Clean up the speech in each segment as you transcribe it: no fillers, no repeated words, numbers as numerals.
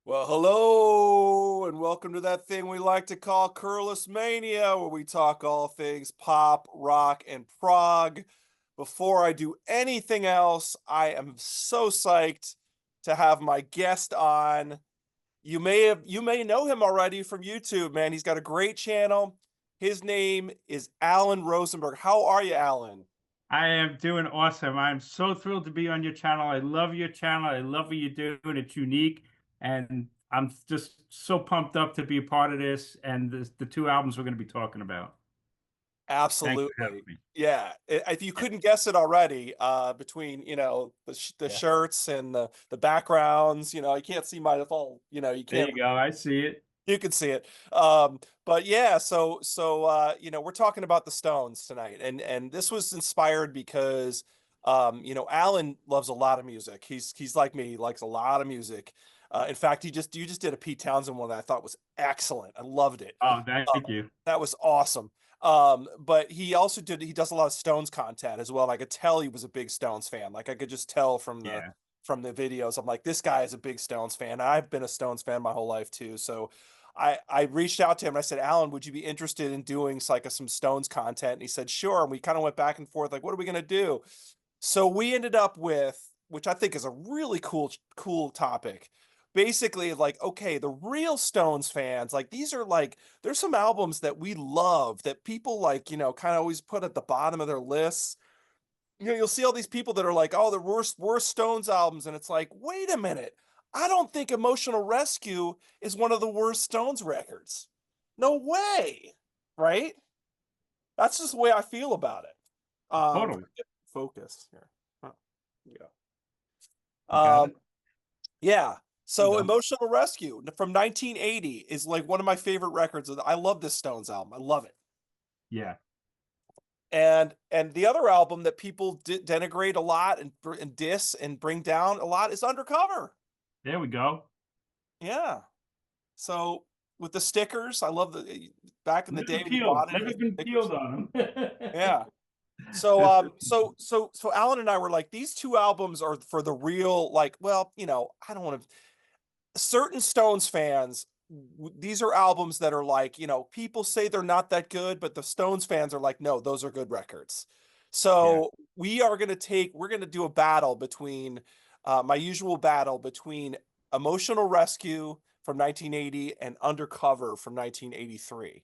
Well, hello, and welcome to that thing we like to call Curless Mania, where we talk all things pop, rock, and prog. Before I do anything else, I am so psyched to have my guest on. You may know him already from YouTube, man. He's got a great channel. His name is Alan Rosenberg. How are you, Alan? I am doing awesome. I'm so thrilled to be on your channel. I love your channel. I love what you're doing. It's unique. And I'm just so pumped up to be a part of this and the two albums we're going to be talking about. Thanks for having Absolutely. me. Yeah. If you Yeah. couldn't guess it already, between, the Yeah. shirts and the backgrounds, you can't see my all, you There can't you go. I see it. you can see it. But yeah, we're talking about the Stones tonight. And this was inspired because Alan loves a lot of music. He's like me, he likes a lot of music. In fact, you just did a Pete Townsend one that I thought was excellent. I loved it. Oh, Uh, thank you. that was awesome. But he does a lot of Stones content as well. And I could tell he was a big Stones fan. Like I could just tell Yeah. from the videos. I'm like, this guy is a big Stones fan. I've been a Stones fan my whole life too. So I reached out to him and I said, Alan, would you be interested in doing some Stones content? And he said, sure. And we kind of went back and forth, like, what are we gonna do? So we ended up with, which I think is a really cool topic. Basically, like, okay, the real Stones fans, like these are like, there's some albums that we love that people like, kind of always put at the bottom of their lists. You'll see all these people that are like, oh, the worst Stones albums, and it's like, wait a minute, I don't think Emotional Rescue is one of the worst Stones records. No way, right? That's just the way I feel about it. Totally. Focus here. Huh. Yeah. You got Um, it? yeah. There you So go. Emotional Rescue from 1980 is like one of my favorite records. I love this Stones album. I love it. Yeah. And the other album that people denigrate a lot and diss and bring down a lot is Undercover. There we go. Yeah. So with the stickers, I love the back in the Never day we peeled. bought it Never with been stickers. peeled on them. Yeah. So Alan and I were like, these two albums are for the real, like, well, I don't want to certain Stones fans, these are albums that are like, people say they're not that good, but the Stones fans are like, no, those are good records. Yeah. So we're going to do a battle between, my usual battle between Emotional Rescue from 1980 and Undercover from 1983.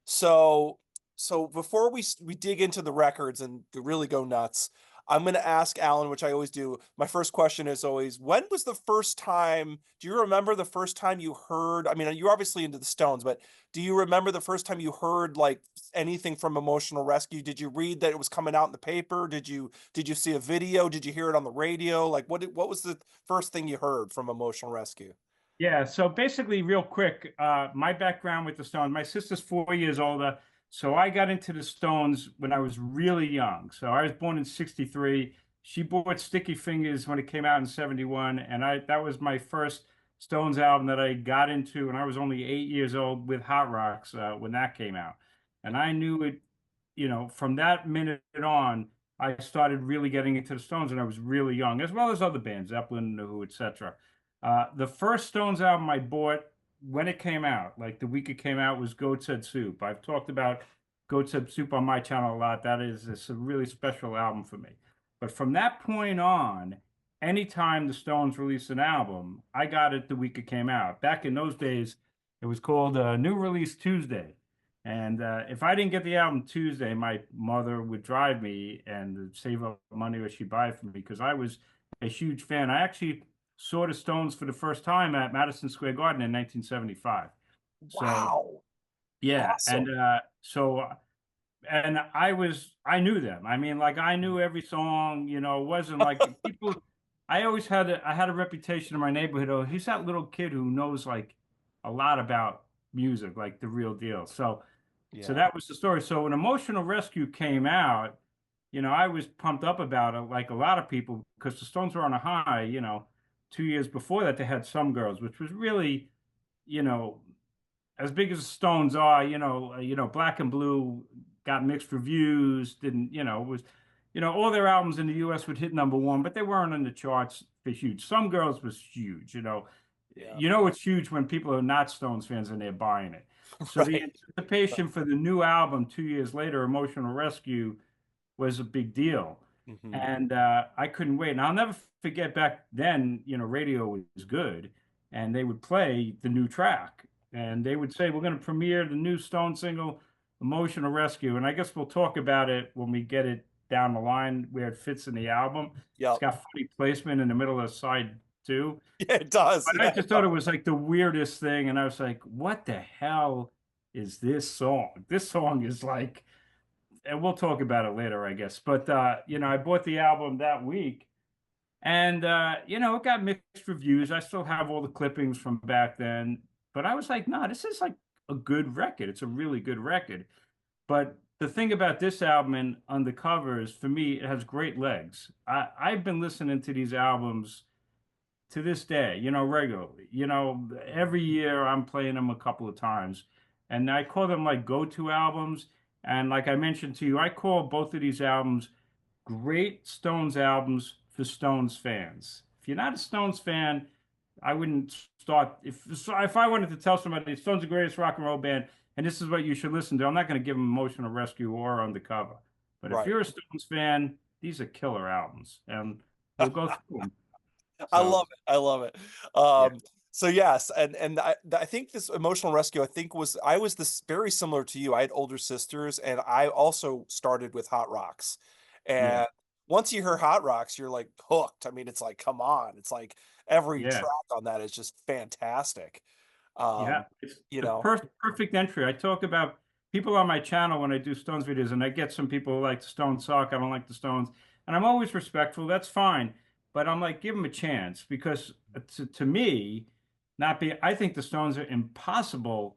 So, so before we dig into the records and really go nuts, I'm going to ask Alan, which I always do. My first question is always, when was the first time? Do you remember the first time you heard? I mean, you're obviously into the Stones, but do you remember the first time you heard like anything from Emotional Rescue? Did you read that it was coming out in the paper? Did you see a video? Did you hear it on the radio? Like what was the first thing you heard from Emotional Rescue? Yeah, so basically, real quick, my background with the Stones, my sister's 4 years older, so I got into the Stones when I was really young. So I was born in '63. She bought Sticky Fingers when it came out in '71, and I that was my first Stones album that I got into when I was only 8 years old with Hot Rocks when that came out. And I knew it, from that minute on, I started really getting into the Stones, and I was really young, as well as other bands, Zeppelin, The Who, etc. The first Stones album I bought when it came out, like the week it came out, was Goat's Head Soup. I've talked about Goat's Head Soup on my channel a lot. It's a really special album for me. But from that point on, anytime the Stones released an album, I got it the week it came out. Back in those days, it was called New Release Tuesday. And if I didn't get the album Tuesday, my mother would drive me and save up money or she'd buy it for me because I was a huge fan. I actually saw the Stones for the first time at Madison Square Garden in 1975. So Wow. yeah, and Awesome. I knew them. I mean, like I knew every song. It wasn't like people. I had a reputation in my neighborhood. Oh, he's that little kid who knows like a lot about music, like the real deal. So Yeah. that was the story. So when Emotional Rescue came out, I was pumped up about it, like a lot of people, because the Stones were on a high. 2 years before that, they had Some Girls, which was really, you know, as big as the Stones are. Black and Blue got mixed reviews. Didn't, was, all their albums in the U.S. would hit number one, but they weren't on the charts for huge. Some Girls was huge. Yeah. you know it's huge when people are not Stones fans and they're buying it. So the Right. anticipation for the new album 2 years later, Emotional Rescue, was a big deal. Hmm. And I couldn't wait. And I'll never forget back then, radio was good, and they would play the new track, and they would say, "We're going to premiere the new Stone single, Emotional Rescue." And I guess we'll talk about it when we get it down the line where it fits in the album. It's Yep. got funny placement in the middle of side two. Yeah, it does. But I Yeah, it just thought does. it was like the weirdest thing. And I was like, what the hell is this song? This song is like, and we'll talk about it later, I guess. But I bought the album that week, and it got mixed reviews. I still have all the clippings from back then, but I was like, no, this is like a good record. It's a really good record. But the thing about this album and Undercover is, for me, it has great legs. I've been listening to these albums to this day, regularly. Every year I'm playing them a couple of times, and I call them like go-to albums. And like I mentioned to you, I call both of these albums great Stones albums for Stones fans. If you're not a Stones fan, I wouldn't start. If I wanted to tell somebody Stones are the greatest rock and roll band, and this is what you should listen to, I'm not going to give them Emotional Rescue or Undercover. But if Right. you're a Stones fan, these are killer albums, and we'll go through them. I So love it. I love it. yeah, So yes, and I think this Emotional Rescue, I think I was this very similar to you. I had older sisters, and I also started with Hot Rocks. yeah, And once you hear Hot Rocks, you're like hooked. I mean, it's like, come on. It's like every yeah. track on that is just fantastic. Yeah, Um, it's you the know, perfect entry. I talk about people on my channel when I do Stones videos, and I get some people who like the Stones suck. I don't like the Stones, and I'm always respectful. That's fine, but I'm like, give them a chance because to me, not be. I think the Stones are impossible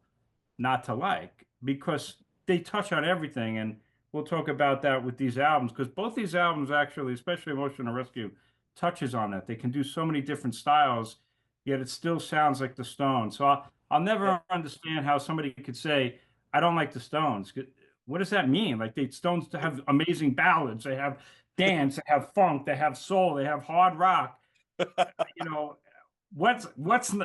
not to like because they touch on everything, and we'll talk about that with these albums because both these albums actually, especially Emotional Rescue, touches on that. They can do so many different styles, yet it still sounds like the Stones. So I'll yeah, never understand how somebody could say, I don't like the Stones. What does that mean? Like the Stones have amazing ballads, they have dance, they have funk, they have soul, they have hard rock. You know, what's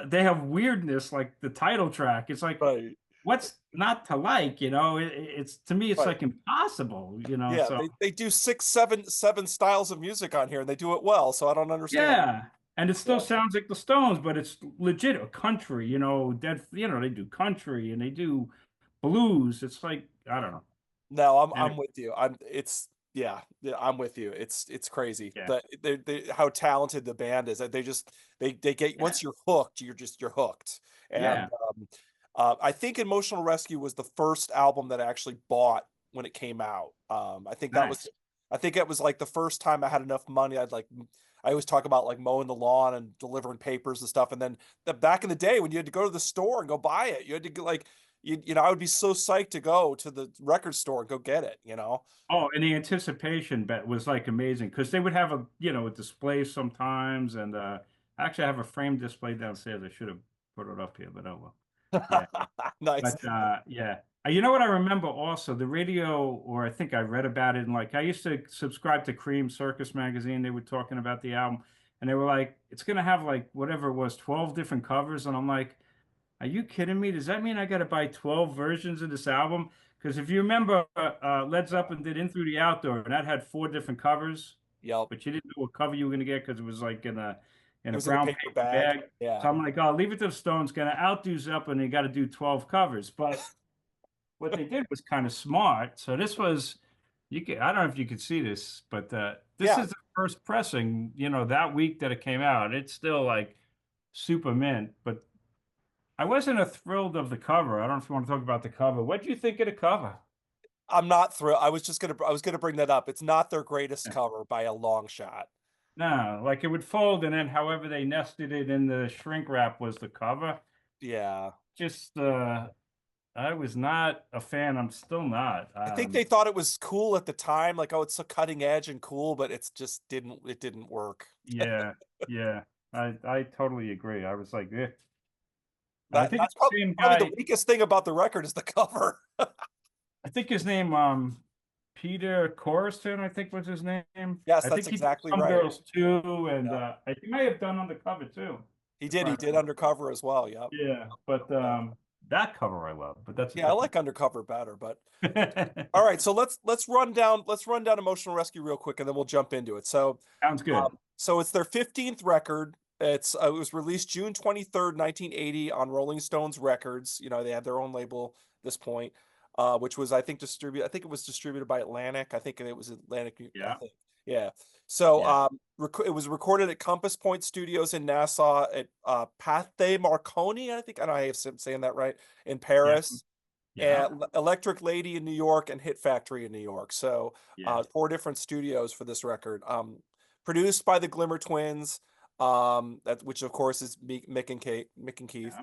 they have weirdness like the title track. It's like right, what's not to like? It's to me, it's right. like impossible. Yeah, So they do six, seven styles of music on here, and they do it well. So I don't understand. yeah. And it still Yeah. sounds like the Stones, but it's legit a country, they do country and they do blues. It's like, I don't know. No, And I'm with you. Yeah, I'm with you. It's crazy. yeah, They how talented the band is. They just they get yeah, once you're hooked, you're hooked. And yeah, I think Emotional Rescue was the first album that I actually bought when it came out. nice. I think it was like the first time I had enough money. I always talk about like mowing the lawn and delivering papers and stuff. And then back in the day when you had to go to the store and go buy it, you had to like I would be so psyched to go to the record store and go get it, you know? Oh, and the anticipation bet was like amazing because they would have a display sometimes. And actually, I have a frame display downstairs. I should have put it up here, but oh well. Yeah. Nice. But yeah. You know what I remember also? The radio, or I think I read about it, and like I used to subscribe to Cream Circus magazine. They were talking about the album, and they were like, it's gonna have like whatever it was, 12 different covers. And I'm like, are you kidding me? Does that mean I gotta buy 12 versions of this album? Because if you remember, Led Zeppelin did In Through the Outdoor, and that had four different covers, Yep. but you didn't know what cover you were gonna get because it was like in It a was in a brown paper paper bag. bag. Yeah. So I'm like, oh, leave it to the Stones. Gonna outdo Zeppelin. You got to do 12 covers, but what they did was kind of smart. So this was, I don't know if you could see this, but this Yeah. is the first pressing, that week that it came out. It's still like super mint, but I wasn't a thrilled of the cover. I don't know if you want to talk about the cover. What do you think of the cover? I'm not thrilled. I was gonna bring that up. It's not their greatest cover by a long shot. No, like it would fold, and then however they nested it in the shrink wrap was the cover. Yeah. Just, I was not a fan. I'm still not. I think they thought it was cool at the time, like, oh, it's so cutting edge and cool, but it didn't work. Yeah, yeah. I totally agree. I was like, eh. I That think it's that's the same probably the guy. weakest thing about the record is the cover. I think his name, Peter Corriston, I think was his name. Yes, I that's think he did exactly Some right. Girls Too, and Yeah. he may have done on the cover too. He if did. I He did remember. Undercover as well. Yep. Yeah, but that cover I love, but that's a Yeah, I different. like Undercover better, but all right. So let's run down Emotional Rescue real quick, and then we'll jump into it. So, Sounds good. so it's their 15th record. It was released June 23rd, 1980 on Rolling Stones Records. You know, they had their own label at this point, which was I think it was distributed by Atlantic. I think it was Atlantic. I Yeah, think. Yeah. So yeah, it was recorded at Compass Point Studios in Nassau at Pathé Marconi. I don't know if I'm saying that right, in yeah, Paris, yeah, and Electric Lady in New York, and Hit Factory in New York. So yeah, four different studios for this record. Produced by the Glimmer Twins, which of course is Mick and Keith.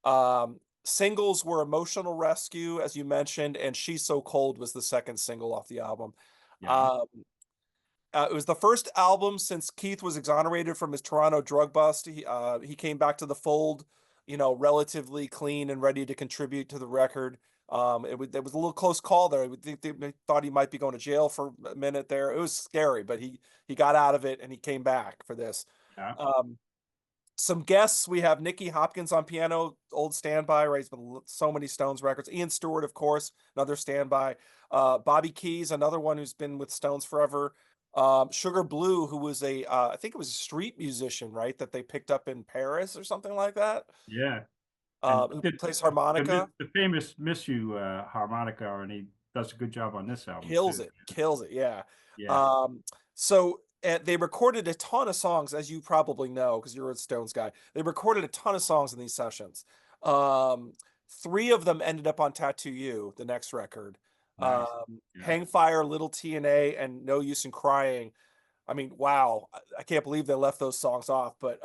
yeah, Singles were Emotional Rescue, as you mentioned, and She's So Cold was the second single off the album. yeah, Um, it was the first album since Keith was exonerated from his Toronto drug bust. He came back to the fold, you know, relatively clean and ready to contribute to the record. It was a little close call there. They thought he might be going to jail for a minute there. It was scary, but he got out of it and he came back for this. yeah, Um, some guests, we have Nicky Hopkins on piano, old standby, right? He's been so many Stones records. Ian Stewart, of course, another standby. Bobby Keys, another one who's been with Stones forever. Sugar Blue, who was I think it was a street musician, right? That they picked up in Paris or something like that. yeah. And Who did plays harmonica. the famous "Miss You" harmonica, and he does a good job on this album Kills too. it, kills it, yeah. Yeah, Um, so they recorded a ton of songs, as you probably know, because you're a Stones guy. They recorded a ton of songs in these sessions. Um, three of them ended up on Tattoo You, the next record. nice. Yeah, Hang Fire, Little TNA, and No Use in Crying. I mean, wow, I can't believe they left those songs off. But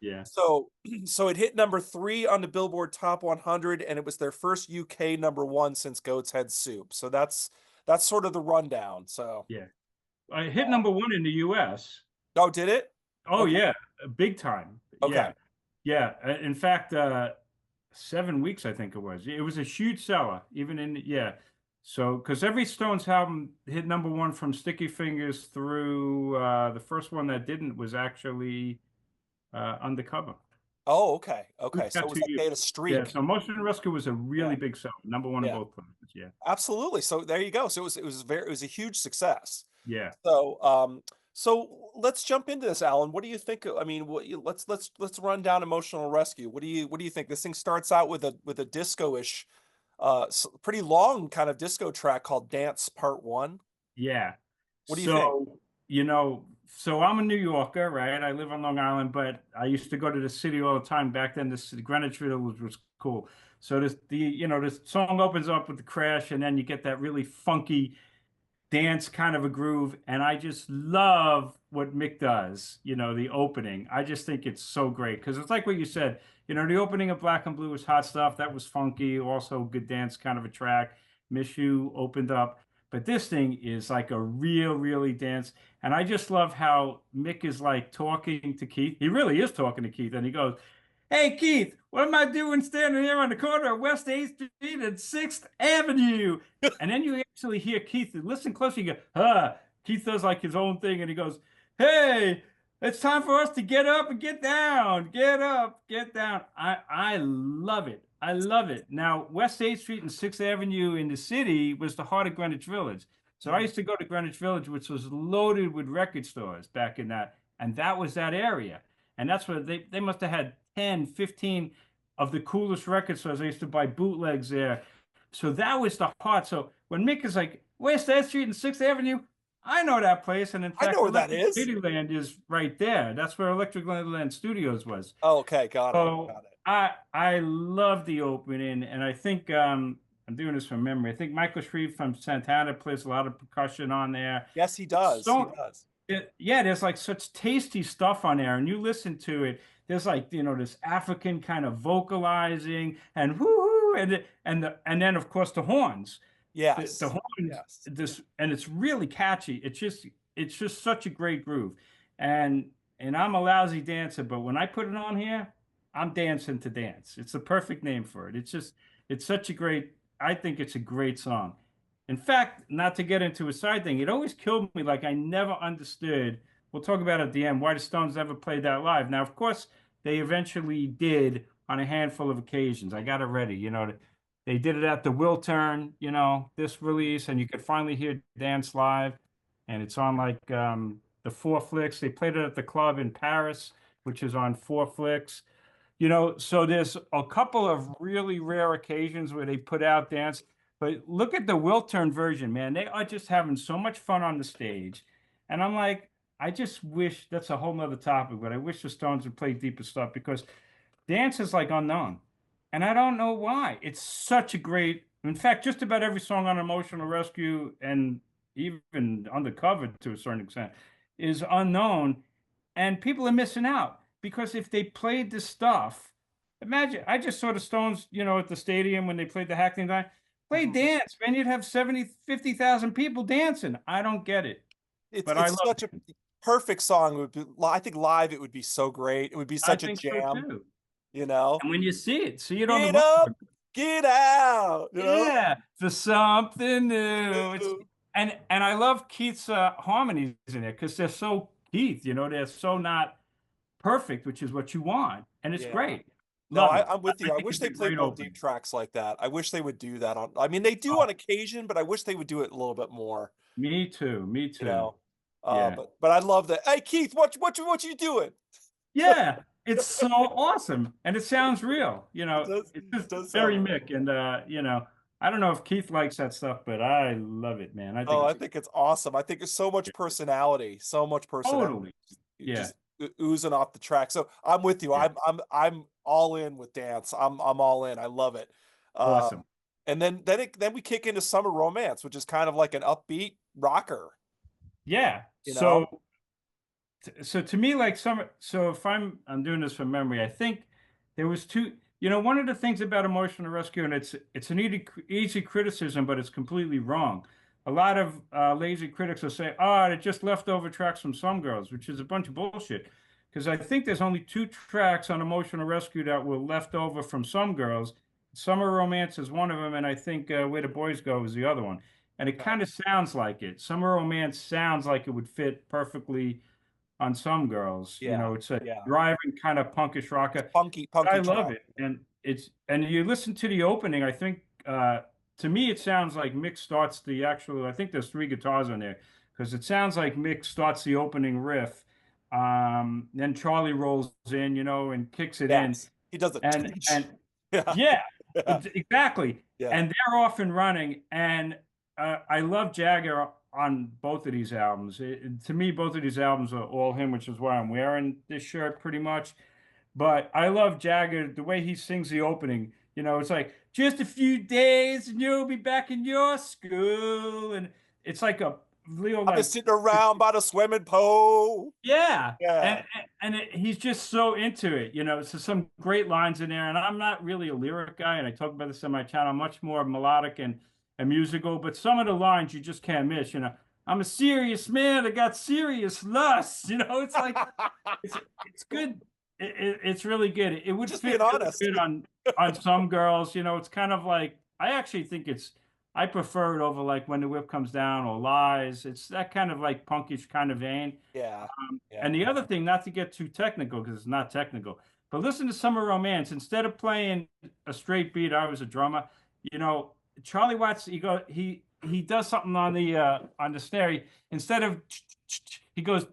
yeah, so so it hit number three on the Billboard Top 100, and it was their first UK number one since Goat's Head Soup. So that's sort of the rundown. So, yeah. I hit #1 in the U.S. oh, did it? Oh Okay, yeah, big time. okay. Yeah, yeah. In fact, 7 weeks I think it was. It was a huge seller, even in yeah. So because every Stones album hit #1 from Sticky Fingers through the first one that didn't was actually Undercover. Oh, okay, Who's okay. So it got was to like they you? had a Yeah. streak. So Motion Rescue was a Yeah, really big seller, #1 in yeah. both places. Yeah, Absolutely. So there you go. So it was a huge success. yeah, So so let's jump into this, Alan. What do you think? I mean, let's run down Emotional Rescue. What do you think? This thing starts out with a disco-ish, pretty long kind of disco track called Dance Part One. yeah. What do you think? So so I'm a New Yorker, right? I live on Long Island, but I used to go to the city all the time. Back then, this Greenwich Village was cool. So this song opens up with the crash, and then you get that really funky dance kind of a groove. And I just love what Mick does, the opening. I just think it's so great because it's like what you said, the opening of Black and Blue was hot stuff. That was funky, also good dance kind of a track. Miss You opened up. But this thing is like a really dance. And I just love how Mick is like talking to Keith. He really is talking to Keith. And he goes, "Hey Keith, what am I doing standing here on the corner of West 8th Street and 6th Avenue?" And then you actually hear Keith, listen closely, you go, Keith does like his own thing, and he goes, "Hey, it's time for us to get up and get down. Get up, get down." I love it. I love it. Now, West 8th Street and 6th Avenue in the city was the heart of Greenwich Village. So I Mhm. used to go to Greenwich Village, which was loaded with record stores back in that, and that was that area. And that's where they must have had 10, 15 of the coolest record stores. I used to buy bootlegs there. So that was the heart. So when Mick is like, "Where's that street and 6th Avenue?" I know that place. And in I know fact, where that Electric is. Ladyland is right there. That's where Electric Ladyland Studios was. Oh, okay, got it, So got it. I love the opening. And I think I'm doing this from memory. I think Michael Shreve from Santana plays a lot of percussion on there. Yes, he does. He So does. yeah, there's like such tasty stuff on there, and you listen to it. There's like this African kind of vocalizing and whoo and then of course the horns, the Yes, horns. yes. This and it's really catchy. It's just such a great groove, and I'm a lousy dancer, but when I put it on here, I'm dancing to dance. It's the perfect name for it. It's such a great. I think it's a great song. In fact, not to get into a side thing, it always killed me. Like I never understood. We'll talk about it at the end why the Stones never played that live. Now, of course, they eventually did on a handful of occasions. I got it ready, they did it at the Wiltern, this release, and you could finally hear Dance live. And it's on like the Four Flicks. They played it at the club in Paris, which is on Four Flicks. So there's a couple of really rare occasions where they put out Dance. But look at the Wiltern version, man. They are just having so much fun on the stage. And I'm like, I just wish that's a whole nother topic, but I wish the Stones would play deeper stuff because Dance is like unknown. And I don't know why. It's such a great, in fact, just about every song on Emotional Rescue and even Undercover to a certain extent is unknown. And people are missing out because if they played the stuff, imagine, I just saw the Stones, at the stadium when they played the Hackney Line. Play Mhm. Dance, man. You'd have 70, 50,000 people dancing. I don't get it, but I It's love such a it. perfect song. It would be, I think live it would be so great. It would be I such a think so jam, too. you know. And when you see it on the Get road. up, get out, you know. Yeah, for something new. And I love Keith's harmonies in it because they're so Keith, they're so not perfect, which is what you want, and it's Yeah. great. No, Love it. I'm with I you. I think wish it's they a played great more deep opening. tracks like that. I wish they would do that on, I mean, they do on Oh, occasion, but I wish they would do it a little bit more, me too. Me you too. know. Yeah. But I love that. Hey Keith, what you doing? Yeah. It's so awesome, and it sounds real. It's It just does very sound real. Mick, and I don't know if Keith likes that stuff, but I love it, man. I think Oh, I it's think it's awesome. I think there's so much personality, so much personality totally. Yeah. just oozing off the track. So I'm with you. Yeah. I'm all in with Dance. I'm all in. I love it. Awesome. And then we kick into Summer Romance, which is kind of like an upbeat rocker, Yeah. you know? So to me, like so if I'm doing this from memory, I think there was two. One of the things about emotional rescue, and it's an easy criticism, but it's completely wrong. A lot of lazy critics will say, "Oh, it just leftover tracks from Some Girls," which is a bunch of bullshit. Because I think there's only two tracks on Emotional Rescue that were left over from Some Girls. Summer Romance is one of them, and I think Where the Boys Go is the other one. And it Okay. kind of sounds like it. Summer Romance sounds like it would fit perfectly on Some Girls. Yeah. It's a Yeah. driving kind of punkish It's rocker. But I punky love track. it, and you listen to the opening. I think to me it sounds like Mick starts the actual. I think there's three guitars on there because it sounds like Mick starts the opening riff. Then Charlie rolls in, and kicks it in, Yes. He does it. and Yeah. yeah, Yeah. exactly. Yeah. And they're off and running. And I love Jagger on both of these albums. To me, both of these albums are all him, which is why I'm wearing this shirt pretty much. But I love Jagger, the way he sings the opening. It's like, just a few days and you'll be back in your school. And it's like a real, I've been like, sitting around by the swimming pool. yeah, Yeah. he's just so into it, So some great lines in there, and I'm not really a lyric guy, and I talk about this on my channel. I'm much more melodic and musical, but some of the lines you just can't miss. I'm a serious man. I got serious lust. It's like it's good. It's really good. It would Just fit being really honest. good on Some Girls. It's kind of like I actually think I prefer it over like When the Whip Comes Down or Lies. It's that kind of like punkish kind of vein. Yeah. And Yeah. the other thing, not to get too technical because it's not technical, but listen to Summer Romance. Instead of playing a straight beat, I was a drummer. You know, Charlie Watts, he does something on the snare. Instead of he goes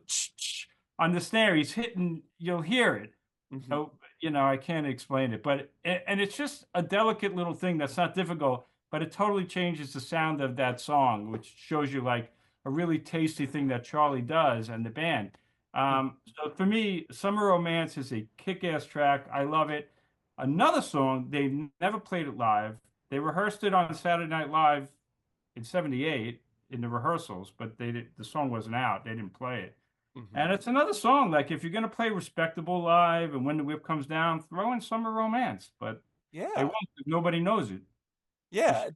on the snare. He's hitting. You'll hear it. Hmm. Oh, I can't explain it, but and it's just a delicate little thing that's not difficult, but it totally changes the sound of that song, which shows you like a really tasty thing that Charlie does and the band. So for me, Summer Romance is a kick-ass track. I love it. Another song, they never played it live. They rehearsed it on Saturday Night Live in '78 in the rehearsals, but the song wasn't out. They didn't play it. Hmm. And it's another song, like if you're gonna play respectable live and When the Whip Comes Down, throw in Summer Romance, but they Yeah. won't 'cause nobody knows it. Yeah.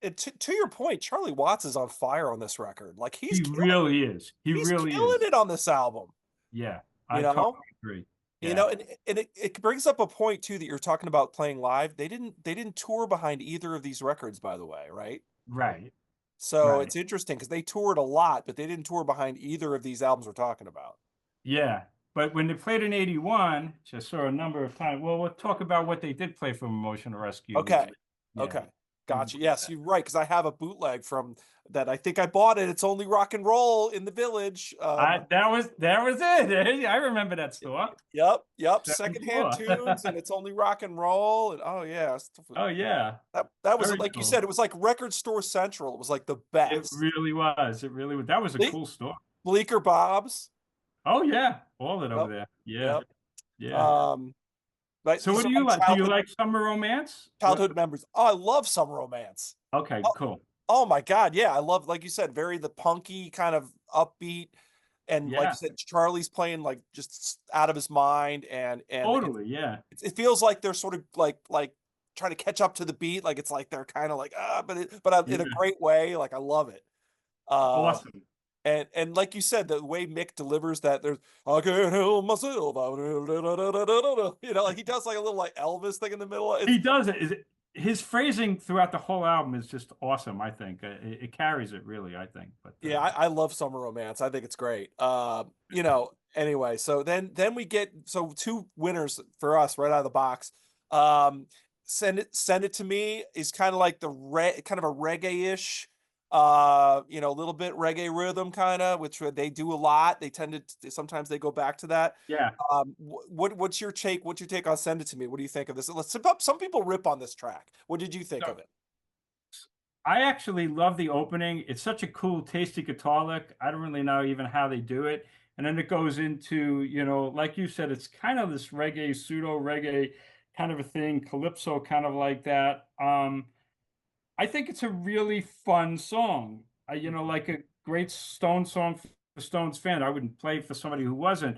To your point, Charlie Watts is on fire on this record. Like He really is. He he's really killing is. it on this album, Yeah, you I know? totally agree. You Yeah, know, and it brings up a point too that you're talking about playing live. They didn't tour behind either of these records, by the way, right? right, So right. it's interesting because they toured a lot, but they didn't tour behind either of these albums we're talking about. Yeah. But when they played in '81, which I saw a number of times, well, we'll talk about what they did play from Emotional Rescue, which, Okay. yeah, Okay. it was Gotcha. Yes, you're right, because I have a bootleg from that. I think I bought it. It's only rock and roll in the village. that was it. I remember that store. Yep, yep. Second Secondhand floor. tunes, and it's only rock and roll. And oh yeah, Oh yeah, that was very like you said. cool. It was like Record Store Central. It was like the It best. really was. It really was. That was a Ble- cool store. Bleecker Bob's. Oh yeah, all it over Yep, there. Yeah, yep. yeah. Um, but So these what are do my you like? Do you like summer romance? What? childhood memories. Oh, I love Summer Romance. Okay, Oh, cool. oh my God, yeah, I love, like you said, very the punky kind of upbeat, and like Yeah, you said, Charlie's playing like just out of his mind, and totally. Yeah, it feels like they're sort of like trying to catch up to the beat, like it's like they're kind of like in a yeah. great way, like I love it. Uh, Awesome. and like you said, the way Mick delivers that, there's I can't help myself, you know, like he does like a little like Elvis thing in the middle. He It's does it. His phrasing throughout the whole album is just awesome. I think it carries it really. I think, but Yeah, I love Summer Romance. I think it's great. You know, anyway, so then we get so two winners for us right out of the box. Um, send it to me is kind of like kind of a reggae-ish, you know, a little bit reggae rhythm kind of, which they do a lot. They tend to sometimes they go back to that. yeah. What's your take? What's your take on Send It to Me? What do you think of this? Some people rip on this track. What did you think So of it? I actually love the opening. It's such a cool, tasty guitar lick. I don't really know even how they do it. And then it goes into, like you said, it's kind of this reggae, pseudo reggae kind of a thing, calypso kind of like that. I think it's a really fun song. Like a great Stone song for Stones fan. I wouldn't play for somebody who wasn't.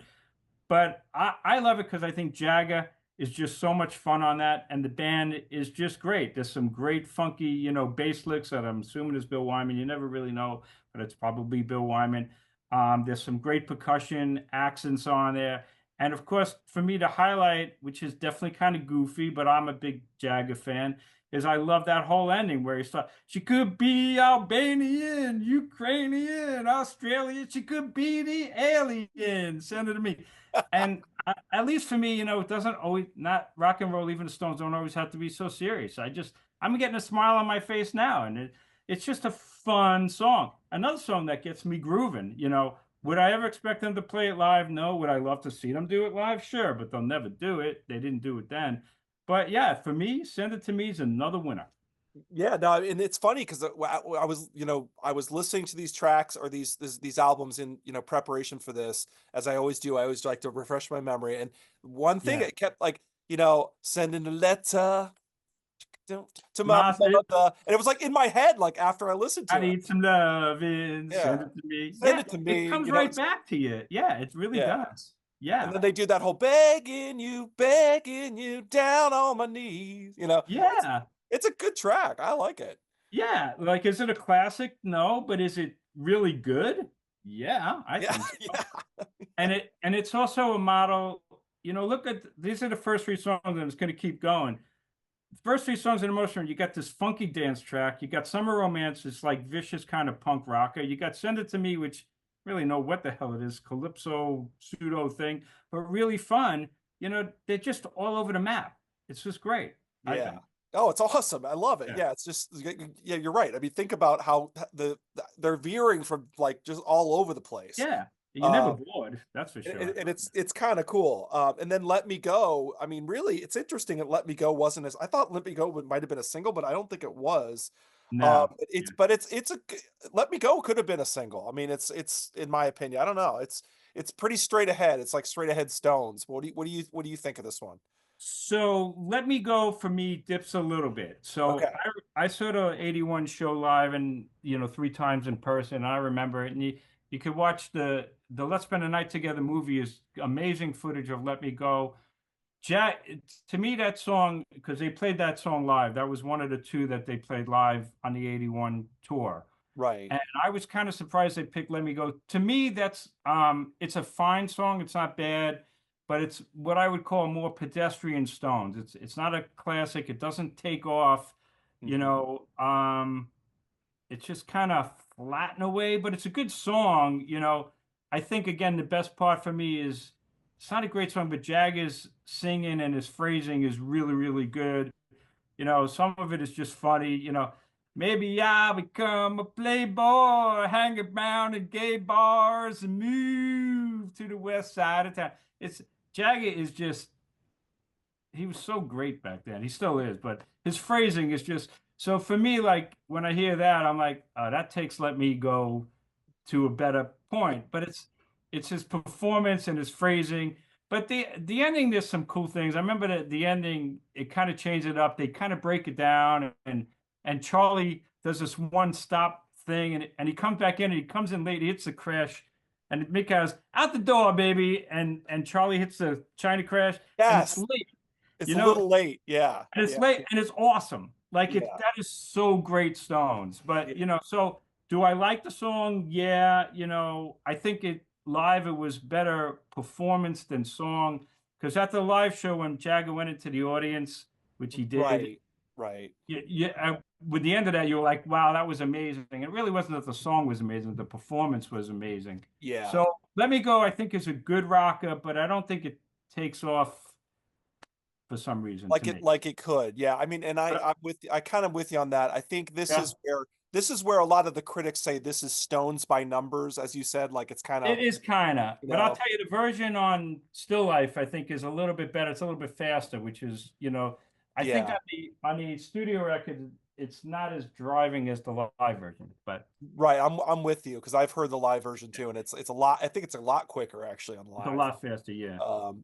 But I love it because I think Jagger is just so much fun on that, and the band is just great. There's some great funky, bass licks that I'm assuming is Bill Wyman. You never really know, but it's probably Bill Wyman. There's some great percussion accents on there. And of course, for me to highlight, which is definitely kind of goofy, but I'm a big Jagger fan, is I love that whole ending where he starts, she could be Albanian, Ukrainian, Australian, she could be the alien. Send it to me. And at least for me, it doesn't always, not rock and roll, even the Stones don't always have to be so serious. I'm getting a smile on my face now, and it's just a fun song. Another song that gets me grooving. Would I ever expect them to play it live? No. Would I love to see them do it live? Sure, but they'll never do it. They didn't do it then. But yeah, for me, Send It to Me is another winner. Yeah, no, and it's funny because I was, I was listening to these tracks or these albums in, preparation for this, as I always do. I always like to refresh my memory. And one thing Yeah. it kept like, sending a letter to my Nas, mother, and it was like in my head, like after I listened I to it. need some loving. Send Yeah, it to me. send Yeah, it to it me, comes right back to you. Yeah, it really yeah. does. And Yeah. then they do that whole begging you down on my knees. Yeah. It's a good track. I like it. Yeah, like is it a classic? No, but is it really good? Yeah, I Yeah, think so. yeah, And it's also a model, look at these are the first three songs and it's going to keep going. The first three songs in Emotion, you got this funky dance track, you got Summer Romance, it's like vicious kind of punk rocker. You got Send It to Me, which really know what the hell it is, calypso pseudo thing, but really fun. They're just all over the map. It's just great, I yeah. think. Oh, it's awesome. I love it. Yeah. Yeah, it's just yeah, you're right. I mean, think about how they're veering from like just all over the place. Yeah. You're never Uh, bored, that's for and, sure. and it's kind of cool. And then Let Me Go. I mean, really, it's interesting that Let Me Go wasn't as I thought. Let Me Go might have been a single, but I don't think it was. No. It's a Let Me Go could have been a single. I mean, it's in my opinion. I don't know. It's pretty straight ahead. It's like straight ahead Stones. What do you think of this one? So Let Me Go for me dips a little bit. So Okay. I saw the '81 show live and three times in person. I remember it, and you could watch the Let's Spend a Night Together movie is amazing footage of Let Me Go. Jack, to me that song because they played that song live. That was one of the two that they played live on the '81 tour. Right. And I was kind of surprised they picked Let Me Go. To me, it's a fine song. It's not bad, but it's what I would call more pedestrian Stones. It's not a classic. It doesn't take off, you Mhm. know. It's just kind of flat in a way, but it's a good song. I think again the best part for me is it's not a great song, but Jagger's singing and his phrasing is really, really good. Some of it is just funny. Maybe I'll become a playboy, hang around in gay bars, and move to the west side of town. It's Jagger is just he was so great back then. He still is, but his phrasing is just so for me. Like when I hear that, I'm like, oh, that takes Let Me Go to a better point. But it's his performance and his phrasing. But the ending, there's some cool things. I remember that the ending, it kind of changed it up. They kind of break it down, and Charlie does this one stop thing, and he comes back in, and he comes in late, he hits the crash, and Mick goes out the door, baby, and Charlie hits the China crash, and it's Yes, late, it's you a know, little late. Yeah, and it's yeah, late and it's awesome. Like yeah, that is so great Stones. yeah. But so do I like the song? Yeah, I think it live it was better performance than song. Because at the live show when Jagger went into the audience, which he did, Right, right. with the end of that, you were like, wow, that was amazing. It really wasn't that the song was amazing, the performance was amazing. Yeah, So Let Me Go, I think, is a good rocker, but I don't think it takes off for some reason to me. like it could. Yeah, I mean, and But I kind of with you on that. I think yeah. this is where a lot of the critics say this is Stones by numbers, as you said. Like it's kind It of, is kind of, you but I'll know, tell you, the version on Still Life, I think, is a little bit better. It's a little bit faster, which is, I think yeah. on the studio record, it's not as driving as the live version, but Right, I'm with you because I've heard the live version too, and it's a lot. I think it's a lot quicker actually on it's a live. lot faster, yeah.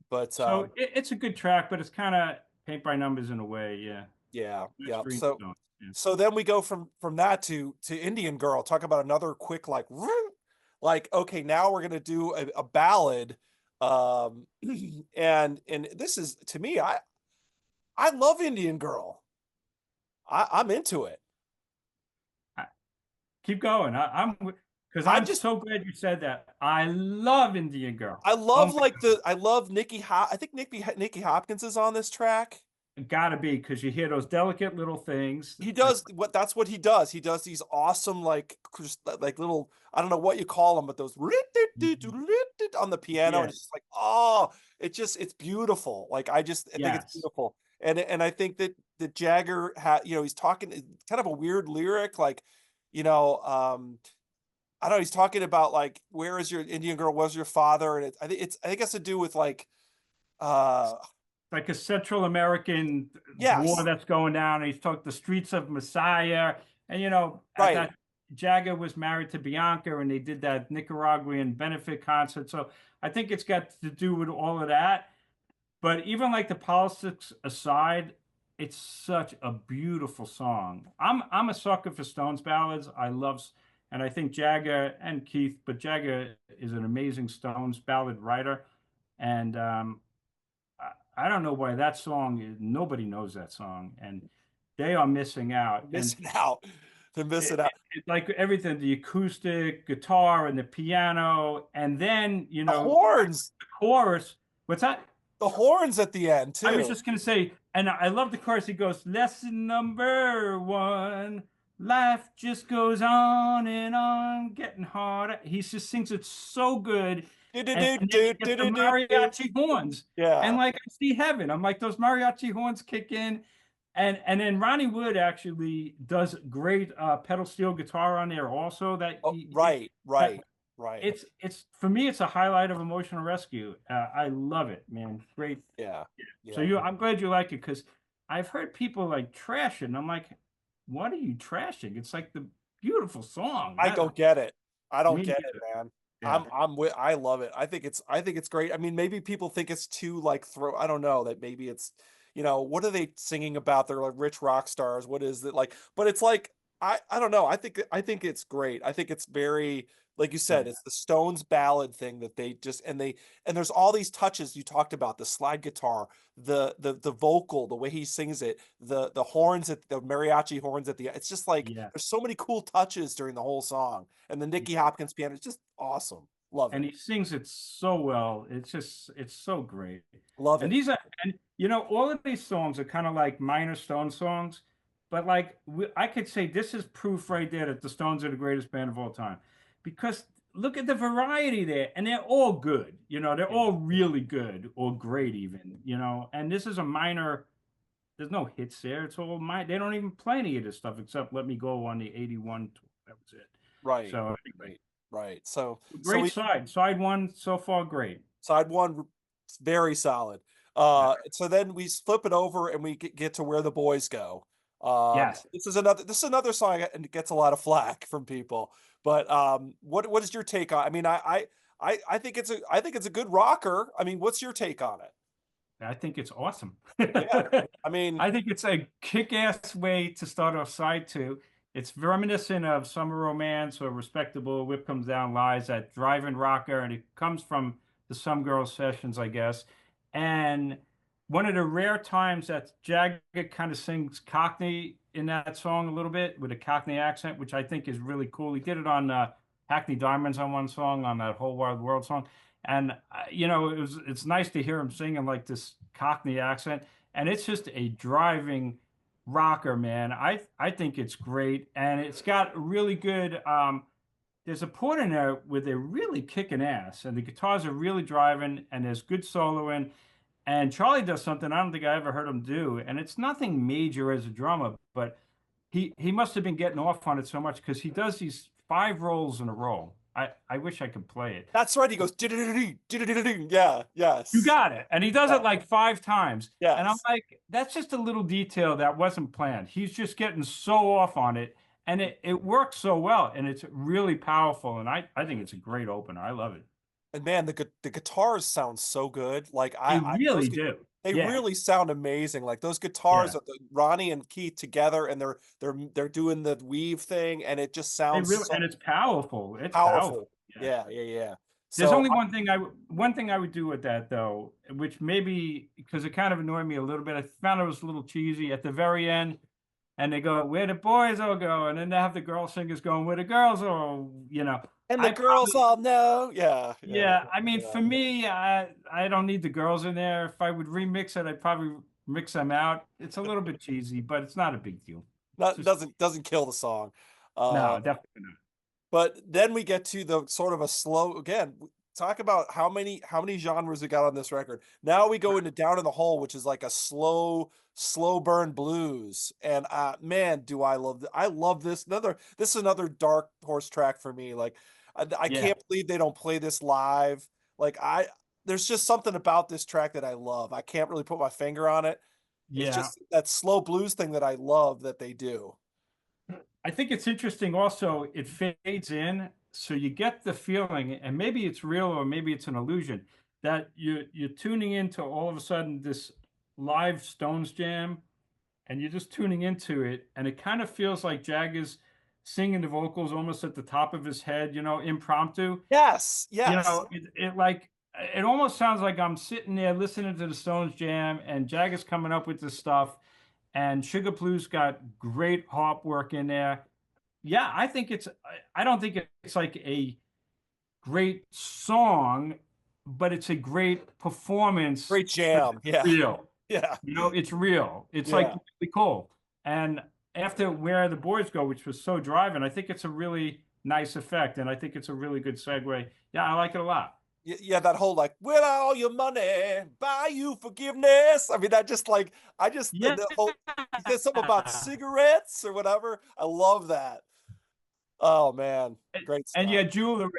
But So it's a good track, but it's kind of paint by numbers in a way, yeah. yeah, yeah. Extreme Stone, yeah. So then we go from that to Indian Girl. Talk about another quick like okay, now we're gonna do a ballad, um, and this is to me, I love Indian Girl. I'm into it. I, keep going. I'm because I I'm just so glad you said that. I love Indian Girl. I Oh love my like I love I think Nikki Hopkins is on this track. Gotta be because you hear those delicate little things. He does what that's what he does. He does these awesome like just like little I don't know what you call them, but those on the piano and Yeah, it's just like oh, it's beautiful. Like I think it's yes, beautiful. And I think that Jagger had he's talking kind of a weird lyric like you know I don't know he's talking about like where is your Indian girl was your father and I think it has to do with like uh like a Central American war yes, that's going down. And he's talked the streets of Messiah, and at right. that Jagger was married to Bianca, and they did that Nicaraguan benefit concert. So I think it's got to do with all of that. But even like the politics aside, it's such a beautiful song. I'm a sucker for Stones ballads. And I think Jagger and Keith, but Jagger is an amazing Stones ballad writer. And I don't know why that song, nobody knows that song, and they are missing out. And Missing out. They're missing out. like everything, the acoustic guitar and the piano, and then, The horns. the chorus. What's that? The horns at the end I was too. just gonna say, and I love the chorus. He goes, "Lesson number one, life just goes on and on, getting harder." He just sings it so good, Do, do, and do, then do, you get do, the do, do, do. mariachi horns, and Yeah. like I see heaven. I'm like those mariachi horns kick in, and then Ronnie Wood actually does great pedal steel guitar on there also. Oh, right, That right, right. it's for me, it's a highlight of Emotional Rescue. I love it, man. Great. Yeah. So Yeah. I'm glad you like it because I've heard people like trash it, and I'm like, what are you trashing? It's like the beautiful song. I don't get it. I don't Me get it, neither. man. Yeah. I'm with I love it. I think it's great. I mean, maybe people think it's too like throw I don't know that maybe it's what are they singing about? They're like rich rock stars. What is it like? But it's like I don't know. I think it's great. I think it's very like you said, Yeah. it's the Stones ballad thing that they just and there's all these touches you talked about, the slide guitar, the vocal, the way he sings it, the horns at the mariachi horns at the it's just like Yeah. there's so many cool touches during the whole song. And the Nicky Hopkins piano is just awesome. Love And it. he sings it so well. It's so great. Love And it. these are, and all of these songs are kind of like minor Stone songs, but like I could say this is proof right there that the Stones are the greatest band of all time, because look at the variety there, and they're all good. They're Yeah. all really good or great, even. And this is a minor. There's no hits there. It's all mine. They don't even play any of this stuff except "Let Me Go" on the '81 tour. That was it. Right. So anyway, Right. Right. So great we side one so far, great. side one very solid. Yeah. So then we flip it over and we get to Where the Boys Go. Yes. This is another song and gets a lot of flack from people. But what is your take on? I mean, I think it's a good rocker. I mean, what's your take on it? I think it's awesome. Yeah. I mean, I think it's a kick-ass way to start off side two. It's reminiscent of Summer Romance or Respectable, Whip Comes Down Lies, that driving rocker, and it comes from the Some Girls sessions, I guess. And one of the rare times that Jagger kind of sings Cockney in that song a little bit with a Cockney accent, which I think is really cool. He did it on Hackney Diamonds on one song, on that Whole Wide World song. And it's nice to hear him singing like this Cockney accent, and it's just a driving rocker, man. I think it's great, and it's got really good. There's a point in there where they're really kicking ass, and the guitars are really driving, and there's good soloing. And Charlie does something I don't think I ever heard him do, and it's nothing major as a drummer, but he must have been getting off on it so much because he does these five rolls in a row. I wish I could play it. that's right. He goes, "Dee-dee-dee-dee-dee-dee-dee-dee." Yeah, You yes, got it. And he does yeah, it like five times. And I'm yes. like, that's just a little detail that wasn't planned. He's just getting so off on it. And it works so well. And it's really powerful. And I think it's a great opener. I love it. And man, the guitars sound so good. Like They I those really do. they Yeah. really sound amazing. Like those guitars, Yeah. Ronnie and Keith together, and they're doing the weave thing, and it just They sounds really, so and it's powerful. It's powerful. powerful. Yeah. Yeah, yeah, yeah. There's So only one thing I would do with that though, which maybe because it kind of annoyed me a little bit. I found it was a little cheesy at the very end, and they go, "Where the boys all go," and then they have the girl singers going, "Where the girls all," and the I girls probably, all know. Yeah, yeah, yeah. I mean, yeah. for me, I don't need the girls in there. If I would remix it, I'd probably mix them out. It's a little bit cheesy, but it's not a big deal. It's Not just doesn't kill the song. Uh, no, definitely not. But then we get to the sort of a slow again, talk about how many genres we got on this record. Now we go into Down in the Hole, which is like a slow burn blues. And man, do I love this. This is another dark horse track for me. Like I Yeah, can't believe they don't play this live. Like there's just something about this track that I love. I can't really put my finger on it. It's yeah. just that slow blues thing that I love that they do. I think it's interesting also, it fades in, so you get the feeling, and maybe it's real or maybe it's an illusion, that you're tuning into all of a sudden this live Stones jam, and you're just tuning into it, and it kind of feels like Jagger's singing the vocals almost at the top of his head, impromptu. Yes, yes. It almost sounds like I'm sitting there listening to the Stones jam, and Jagger's coming up with this stuff, and Sugar Blues got great harp work in there. Yeah, I think I don't think it's like a great song, but it's a great performance Great because jam. it's Yeah. real. Yeah. It's real. It's like Yeah. really cool. And after Where the Boys Go, which was so driving, I think it's a really nice effect, and I think it's a really good segue. Yeah, I like it a lot. Yeah, that whole like, "With all your money, buy you forgiveness." I mean, that just like I just Yeah. the whole he says something about cigarettes or whatever. I love that. Oh man, great And stuff. yeah, Jewel,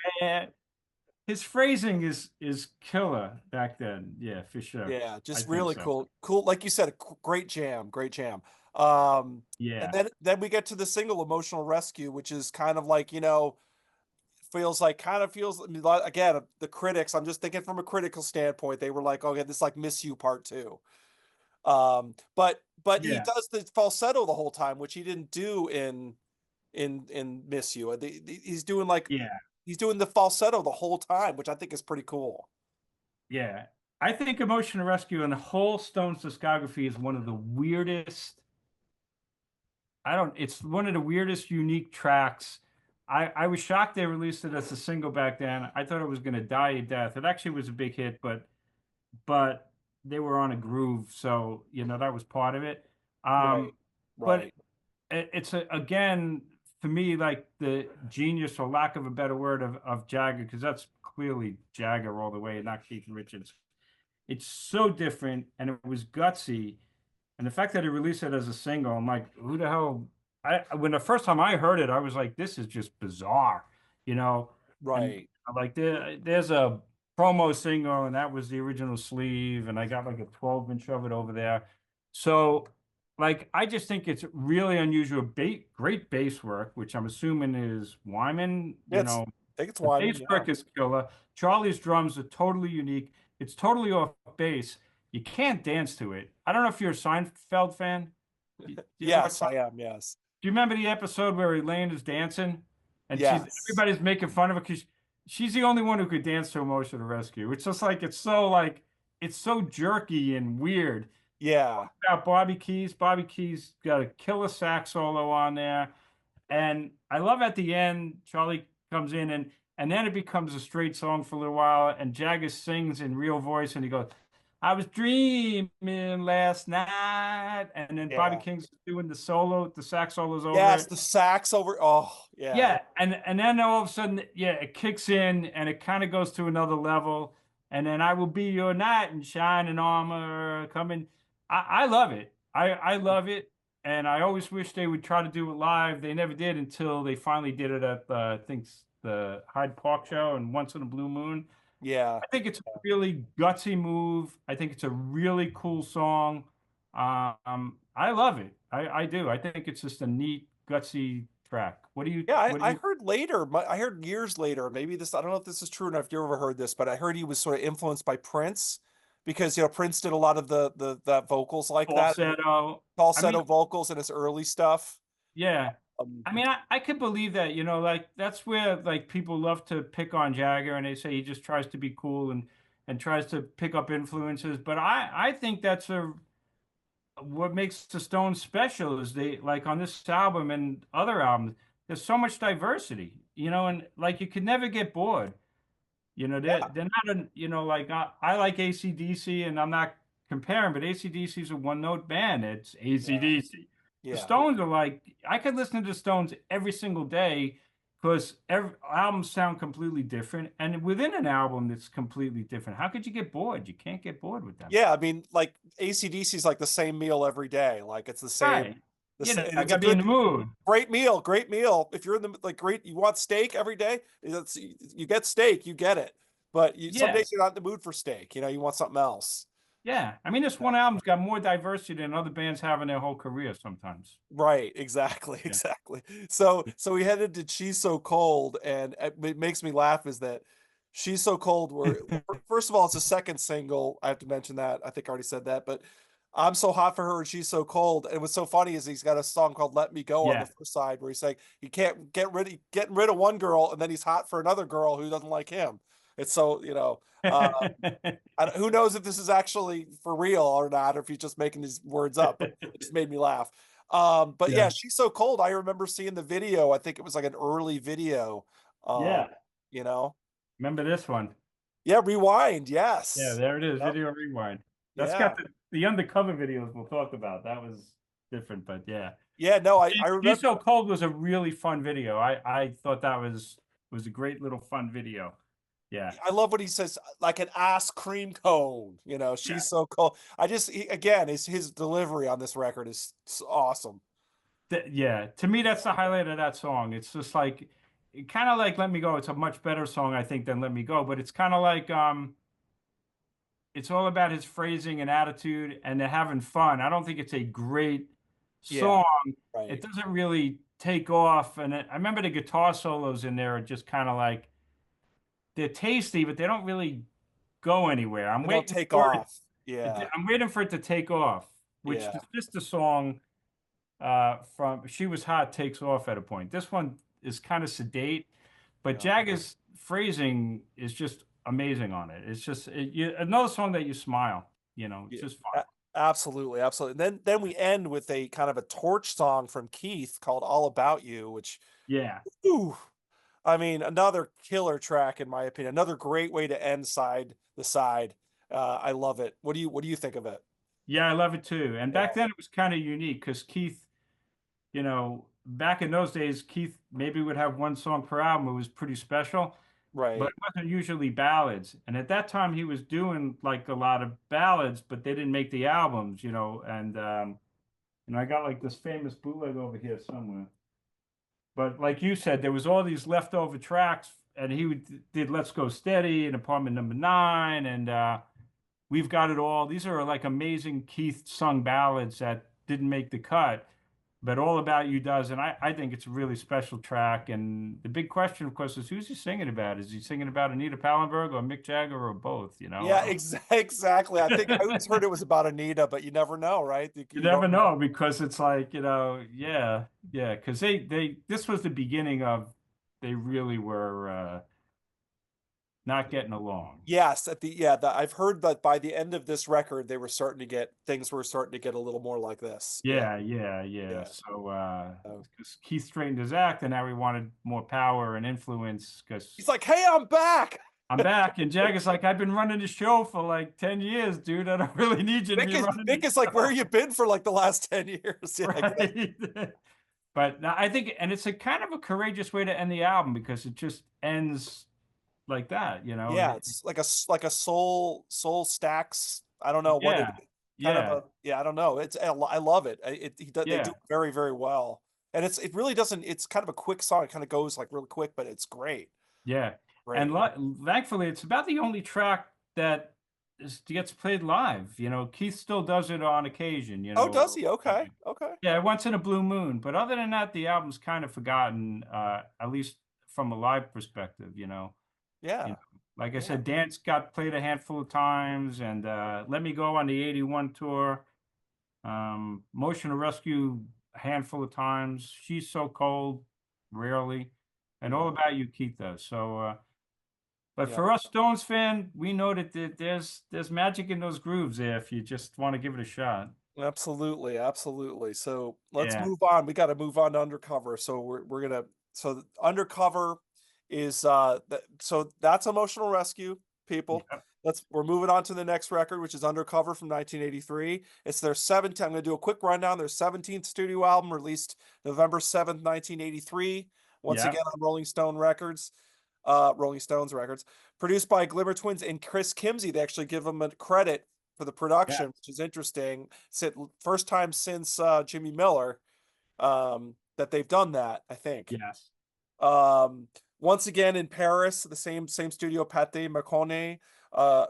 his phrasing is killer back then. Yeah, for sure. Yeah, I just think really so. cool. Cool, like you said, great jam, great jam. Um, and Yeah. then we get to the single "Emotional Rescue," which is kind of like, feels like kind of feels I mean, again, the critics, I'm just thinking from a critical standpoint, they were like, "Okay, this is like Miss You Part 2." But he Yeah. does the falsetto the whole time, which he didn't do in Miss You. Yeah. He's doing the falsetto the whole time, which I think is pretty cool. Yeah. I think Emotional Rescue and the whole Stones discography is one of the weirdest. It's one of the weirdest, unique tracks. I was shocked they released it as a single back then. I thought it was going to die a death. It actually was a big hit, but they were on a groove, so that was part of it. Right. But Right. it's again. for me, like the genius, or lack of a better word, of Jagger, because that's clearly Jagger all the way, not Keith Richards. It's so different, and it was gutsy. And the fact that he released it as a single, I'm like, who the hell? When the first time I heard it, I was like, this is just bizarre, you know. And Right. like there's a promo single, and that was the original sleeve, and I got like a 12-inch of it over there. So like I just think it's really unusual, great bass work, which I'm assuming is Wyman, Yeah, I think it's the Wyman. bass Yeah. work is killer. Charlie's drums are totally unique. It's totally off bass. You can't dance to it. I don't know if you're a Seinfeld fan. Do you ever watch? Yes, I am. Yes. Do you remember the episode where Elaine is dancing and Yes. everybody's making fun of her because she's the only one who could dance to Emotion to Rescue. It's just like it's so jerky and weird. Yeah. About Bobby Keys. Bobby Keys got a killer sax solo on there. And I love at the end, Charlie comes in and then it becomes a straight song for a little while, and Jagger sings in real voice, and he goes, "I was dreaming last night," and then Bobby Yeah. King's doing the solo, the sax solos over Yes, it. the sax over. Oh, yeah. Yeah, and then all of a sudden, yeah, it kicks in and it kind of goes to another level. And then I will be your knight in shining armor coming. I love it. I love it. And I always wish they would try to do it live. They never did until they finally did it at the, I think the Hyde Park show and Once in a Blue Moon. Yeah. I think it's a really gutsy move. I think it's a really cool song. I love it. I do. I think it's just a neat, gutsy track. Yeah, What do I you? heard later, I heard years later, maybe this, I don't know if this is true enough, if you ever heard this, but I heard he was sort of influenced by Prince because, Prince did a lot of the vocals like that, Falsetto. I mean, falsetto vocals in his early stuff. yeah. Um, I mean, I could believe that, like that's where like people love to pick on Jagger and they say he just tries to be cool and tries to pick up influences. But I think that's a what makes the Stones special is they like on this album and other albums, there's so much diversity, and like you could never get bored. They're not an, like I like AC/DC and I'm not comparing, but AC/DC is a one note band. It's yeah, AC/DC. The yeah. Stones are like, I could listen to the Stones every single day because every albums sound completely different. And within an album that's completely different, how could you get bored? You can't get bored with them. Yeah, I mean, like AC/DC is like the same meal every day. Like it's the same, Right. I it's a gotta be in the good, mood. great meal. If you're in the like great, you want steak every day, you get steak, you get it. But some Yeah. days you're not in the mood for steak. You want something else. Yeah. I mean, this one album's got more diversity than other bands have in their whole career sometimes. Right, exactly, Yeah. exactly. So we headed to She's So Cold, and it makes me laugh is that She's So Cold, where first of all, it's a second single. I have to mention that. I think I already said that, but I'm so hot for her and she's so cold. And what's so funny is he's got a song called Let Me Go on the Yeah. first side where he's saying he can't getting rid of one girl and then he's hot for another girl who doesn't like him. It's so, who knows if this is actually for real or not, or if he's just making these words up, but it just made me laugh. But yeah, Yeah. she's so cold. I remember seeing the video. I think it was like an early video. Um, Yeah. you know, Remember this one? yeah, rewind. Yeah, Yes. there it is. Yep. Video rewind. That's got Yeah. the undercover videos we'll talk about. That was different, but yeah. Yeah. No, I She's remember. So Cold was a really fun video. I thought that was a great little fun video. Yeah. I love what he says, like an ass cream cone. Yeah. She's so cold. Again, his delivery on this record is awesome. Yeah. To me, that's the highlight of that song. It's just like kind of like Let Me Go. It's a much better song, I think, than Let Me Go, but it's kind of like it's all about his phrasing and attitude, and they're having fun. I don't think it's a great Yeah. song. It Right. doesn't really take off. And I remember the guitar solos in there are just kind of like they're tasty, but they don't really go anywhere. They don't take off. Yeah. I'm waiting for it to take off, which Yeah. just the song from She Was Hot takes off at a point. This one is kind of sedate, but Yeah. Jagger's phrasing is just amazing on it. It's just another song that you smile. It's Yeah. just fun. Absolutely, absolutely. And then we end with a kind of a torch song from Keith called All About You, which, Yeah, ooh, I mean, another killer track in my opinion. Another great way to end the side. I love it. What do you think of it? yeah, I love it too. And Yeah. back then it was kind of unique because Keith, you know, back in those days, Keith maybe would have one song per album. It was pretty special, but it Right. wasn't usually ballads. And at that time, he was doing like a lot of ballads, but they didn't make the albums, you know. And I got like this famous bootleg over here somewhere. But like you said, there was all these leftover tracks, and did "Let's Go Steady" and "Apartment Number 9" and "We've Got It All." These are like amazing Keith sung ballads that didn't make the cut, but "All About You" does, and I think it's a really special track. And the big question, of course, is who's he singing about? Is he singing about Anita Pallenberg or Mick Jagger or both? You Yeah, know, exactly. I always heard it was about Anita, but you never know, right? you You never don't know. know because it's like, yeah, yeah, because they this was the beginning of they really were not getting along. Yes, I've heard that by the end of this record, they were starting to get things were starting to get a little more like this. Yeah, Yeah, yeah, yeah. yeah. So, So, 'cause Keith straightened his act, and now he wanted more power and influence. Because he's like, "Hey, I'm back." I'm back, and Jagger's like, I've been running the show for like 10 years, dude. I don't really need you to be running the Vic is like, "Where show, you been for like the last 10 years?" Yeah, exactly. right? But no, I think, and it's a kind of a courageous way to end the album because it just ends like that, you know. Yeah, it's like like a soul stacks. I don't know what it Yeah, kind of yeah, a yeah, I don't know. I love it. They do yeah, it very very well. And it really doesn't it's kind of a quick song. It kind of goes like really quick, but it's great. yeah. And Great. thankfully, it's about the only track that gets played live. You know, Keith still does it on occasion. Oh, does he? Okay. Okay. Yeah, once in a blue moon. But other than that, the album's kind of forgotten, at least from a live perspective. You know, Yeah. like I Yeah. said, Dance got played a handful of times, and Let Me Go on the '81 tour. Motion Rescue a handful of times. She's So Cold, rarely, and All Yeah. About You, Keith does. So, but Yeah. for us Stones fan, we know that there's magic in those grooves there if you just want to give it a shot. Absolutely, absolutely. So let's Yeah, move on. We got to move on to Undercover. So we're gonna Undercover is so that's Emotional Rescue, people. yeah, We're moving on to the next record, which is Undercover from 1983. It's their 17th. I'm gonna do a quick rundown. Their 17th studio album, released November 7th, 1983. Once yeah, again on Rolling Stones records. Produced by Glimmer Twins and Chris Kimsey. They actually give them a credit for the yeah, production, which is interesting. First time since Jimmy Miller that they've done that, I think. yes, Um, Once again in Paris, the same studio, Pate Macone,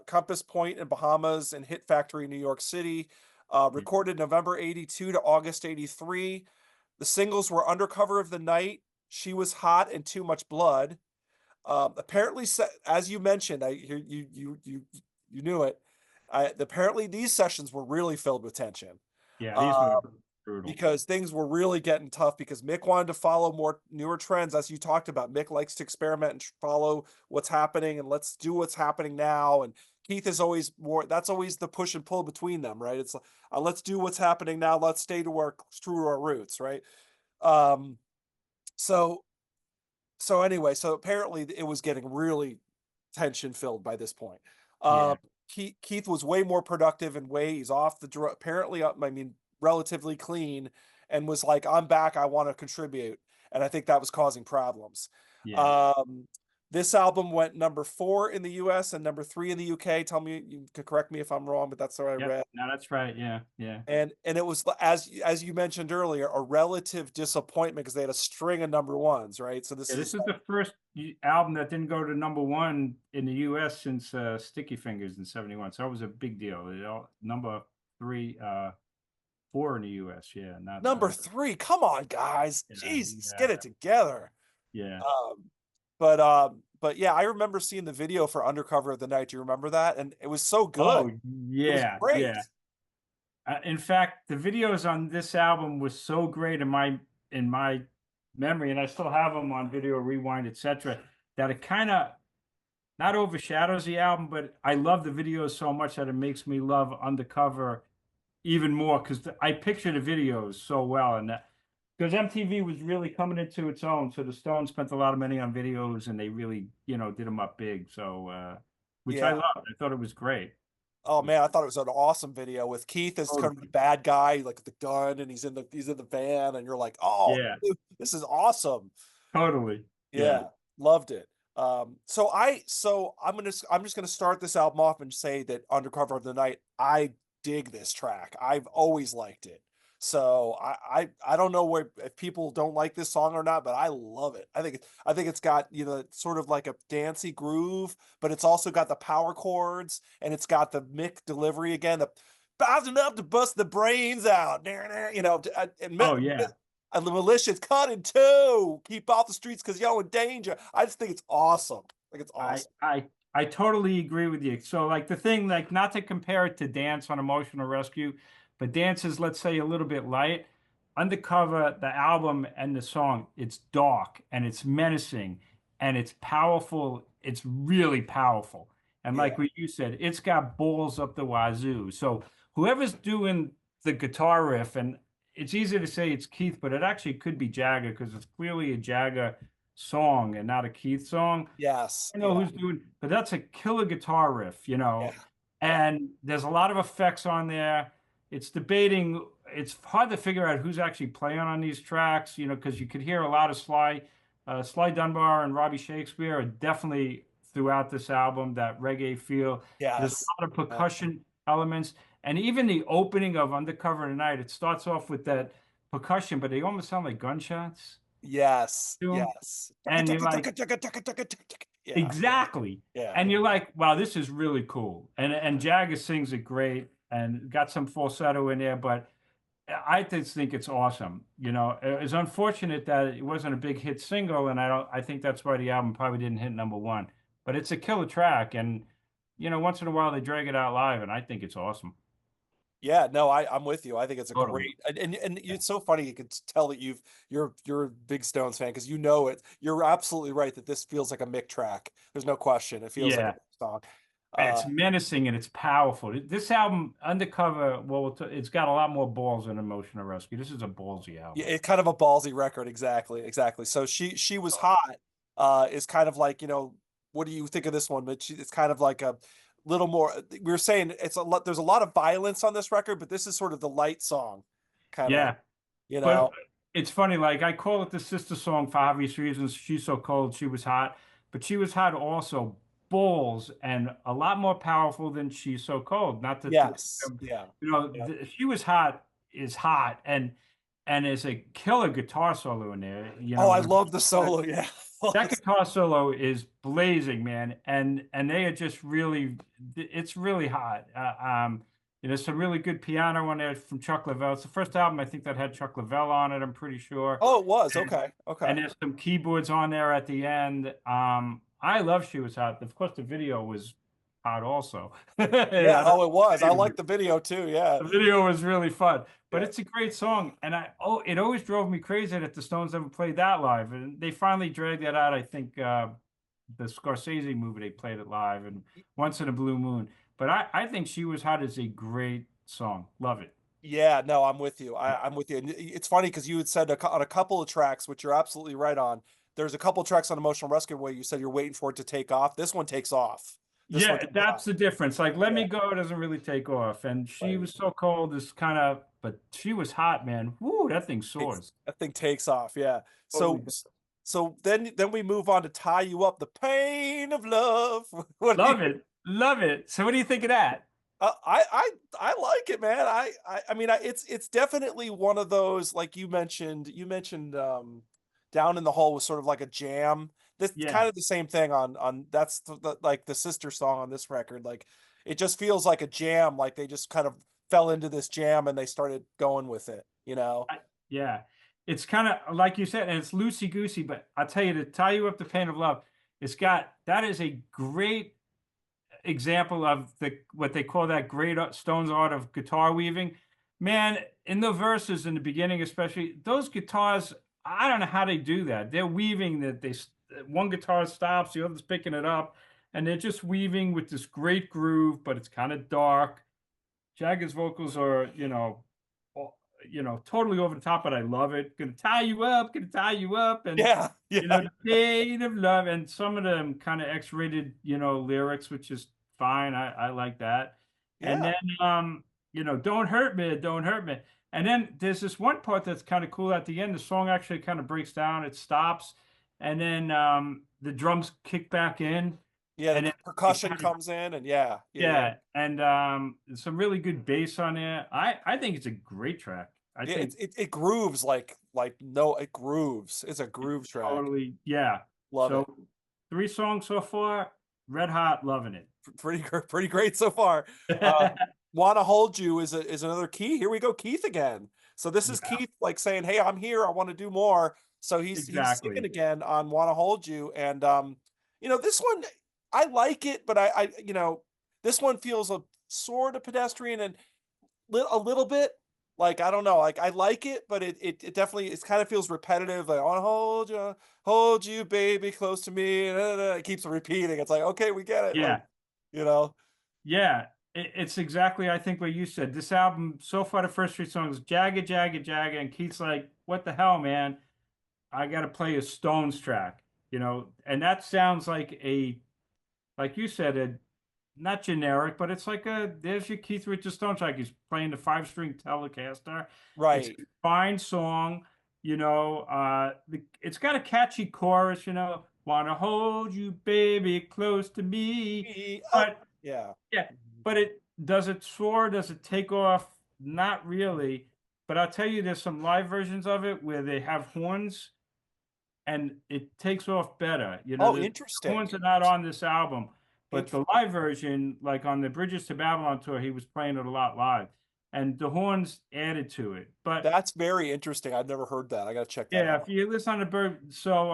Compass Point in Bahamas, and Hit Factory, New York City. yeah, Recorded November 82 to August 83. The singles were Undercover of the Night, She Was Hot, and Too Much Blood. Apparently, as you mentioned, you knew it. Apparently, these sessions were really filled with tension. yeah. These were Um, brutal. because things were really getting tough because Mick wanted to follow more newer trends, as you talked about. Mick likes to experiment and follow what's happening, and let's do what's happening now. And Keith is always more. That's always the push and pull between them, right? It's let's do what's happening now. Let's stay to our true to our roots, right? Um, so anyway, so apparently it was getting really tension filled by this point. Yeah, Keith was way more productive and he's off the drug, apparently, I mean, relatively clean, and was like, I'm back, I want to contribute. And I think that was causing problems. yeah, Um, this album went number 4 in the US and number 3 in the UK. Tell me, you could correct me if I'm wrong, but that's what I yep. read. No, that's right. Yeah, yeah. And it was, as you mentioned earlier, a relative disappointment because they had a string of number 1s, right? So this Yeah, this is is the first album that didn't go to #1 in the US since Sticky Fingers in '71. So it was a big deal. Number 3, 4 in the US. Yeah, not number 3. Come on, guys. yeah, Jesus, get it together. yeah. Um, but yeah, I remember seeing the video for Undercover of the Night. Do you remember that? And it was so good. Oh, It was yeah, great. yeah. In fact, the videos on this album was so great in my memory, and I still have them on video rewind, etc. That it kind of not overshadows the album, but I love the videos so much that it makes me love Undercover even more because I picture the videos so well, and that because MTV was really coming into its own, so the Stones spent a lot of money on videos, and they really did them up big. So, which I Yeah. loved. I thought it was great. Oh man, I thought it was an awesome video with Keith as kind of the Totally. bad guy, like the gun, and he's in the van, and you're like, oh, Yeah, dude, this is awesome. totally. Yeah. Yeah, loved it. I'm just gonna start this album off and say that Undercover of the Night, I dig this track. I've always liked it. So I don't know where if people don't like this song or not, but I love it. I think it's got, you know, sort of like a dancey groove, but it's also got the power chords and it's got the Mick delivery again, the bouncing up to bust the brains out. You know, Oh yeah. and the militia's cut in two. Keep off the streets because y'all in danger. I just think it's awesome. I think it's I awesome. I I totally agree with you. So like the thing, like not to compare it to Dance on Emotional Rescue, but Dance is, let's say, a little bit light. Undercover, the album and the song, it's dark and it's menacing and it's powerful. It's really powerful. And Yeah. like what you said, it's got balls up the wazoo. So whoever's doing the guitar riff, and it's easy to say it's Keith, but it actually could be Jagger because it's clearly a Jagger song and not a Keith song. Yes. I know Yeah. who's doing, but that's a killer guitar riff, you Yeah. know, Yeah. and there's a lot of effects on there. It's debating, it's hard to figure out who's actually playing on these tracks, you know, because you could hear a lot of Sly Dunbar and Robbie Shakespeare are definitely throughout this album, that reggae feel. There's Yes. a lot of Yeah. percussion elements, and even the opening of Undercover Tonight, it starts off with that percussion, but they almost sound like gunshots Yes. to them. Yes. And you're like, Yeah. exactly. Yeah. And you're like, wow, this is really cool. And Jagger sings it great and got some falsetto in there, but I just think it's awesome. You know, it's unfortunate that it wasn't a big hit single, and I think that's why the album probably didn't hit number one. But it's a killer track, and you know, once in a while they drag it out live, and I think it's awesome. Yeah, no, I'm with you. I think it's a Totally. great and it's so funny you could tell that you're a big Stones fan because you know it. You're absolutely right that this feels like a Mick track. There's no question. It feels like a Yeah. Mick song. It's Uh menacing and it's powerful. This album, Undercover, well, it's got a lot more balls than Emotional Rescue. This is a ballsy yeah, album. it's kind of a ballsy record, exactly, exactly. So she was hot is kind of like, you know, what do you think of this one? But it's kind of like a little more we were saying it's a lot there's a lot of violence on this record, but this is sort of the light song kind of, Yeah. you But know. it's funny, like I call it the sister song for obvious reasons. She's so cold, she was hot, but she was hot also balls and a lot more powerful than she's so cold. Not that Yes. Yeah. you know, Yeah. she was hot is hot and there's a killer guitar solo in there. You Oh, know, I when love the solo. Yeah. that guitar solo is blazing, man, and they are just really, it's really hot. There's some really good piano on there from Chuck Leavell. It's the first album I think that had Chuck Leavell on it. I'm pretty sure, Oh, it was. and, Okay. and Okay. there's some keyboards on there at the end. I love She Was Hot. Of course, the video was hot also. I Yeah. don't Oh, it was. I even like the video too. Yeah. the video was really fun, but Yeah. it's a great song. And it always drove me crazy that the Stones never played that live. And they finally dragged that out. I think the Scorsese movie they played it live, and Once in a Blue Moon. But I think She Was Hot is a great song. Love it. Yeah. No, I'm with you. I'm with you. And it's funny because you had said on a couple of tracks, which you're absolutely right on. There's a couple of tracks on Emotional Rescue where you said you're waiting for it to take off. This one takes off. This one Yeah, takes that's off. the difference. Like Let Yeah. Me Go doesn't really take off, and She Right. Was So Cold is kind of, but She Was Hot, man. Woo, that thing soars. That thing takes off. Yeah. Totally So does. then we move on to Tie You Up, the Pain of Love. What do you Love it. Love it. So what do you think of that? I like it, man. I mean, it's definitely one of those like you mentioned Down in the Hole was sort of like a jam. This Yeah. kind of the same thing on that's like the sister song on this record. Like it just feels like a jam. Like they just kind of fell into this jam and they started going with it. You know? Yeah, it's kind of like you said, and it's loosey goosey. But I'll tell you, to tie you up the pain of love, it's got that is a great example of what they call that great Stones art of guitar weaving. Man, in the verses in the beginning, especially those guitars, I don't know how they do that. They're weaving that one guitar stops, the other's picking it up, and they're just weaving with this great groove, but it's kind of dark. Jagger's vocals are, totally over the top, but I love it. Gonna tie you up, gonna tie you up, and Yeah. Yeah. the pain of love, and some of them kind of X-rated, lyrics, which is fine. I like that. And Yeah. then don't hurt me, don't hurt me. And then there's this one part that's kind of cool at the end. The song actually kind of breaks down, it stops, and then the drums kick back in, Yeah, the and then it percussion kind of comes in and yeah, yeah, yeah. yeah, and some really good bass on there. I think it's a great track. I Yeah, think it grooves like no, it grooves. It's a groove track. totally, yeah. Love So it. 3 songs so far, red hot, loving it. Pretty great so far. Uh, "Wanna Hold You" is another key. Here we go, Keith again. So this is Yeah, Keith like saying, "Hey, I'm here. I want to do more." So he's singing exactly. again on "Wanna Hold You," and this one I like it, but this one feels a sort of pedestrian and a little bit. Like I don't know, like I like it, but it definitely it kind of feels repetitive. Like I want to hold you, baby, close to me. It keeps repeating. It's like okay, we get it. Like Yeah, you know. yeah. It's exactly I think what you said. This album so far, the first 3 songs, Jagga, Jagga, Jagga, and Keith's like, "What the hell, man? I got to play a Stones track." And that sounds like you said, not generic, but it's like there's your Keith Richards Stone track. He's playing the 5-string Telecaster. It's a Right. fine song, it's got a catchy chorus, wanna hold you, baby, close to me. Up. But Yeah. yeah, Mhm. but it does it soar? Does it take off? Not really. But I'll tell you, there's some live versions of it where they have horns and it takes off better. Oh, The interesting. horns are not on this album, but the Interesting. live version, like on the Bridges to Babylon tour, he was playing it a lot live, and the horns added to it. But That's very interesting. I've never heard that. I got to check that yeah, out. if you listen on the bird, so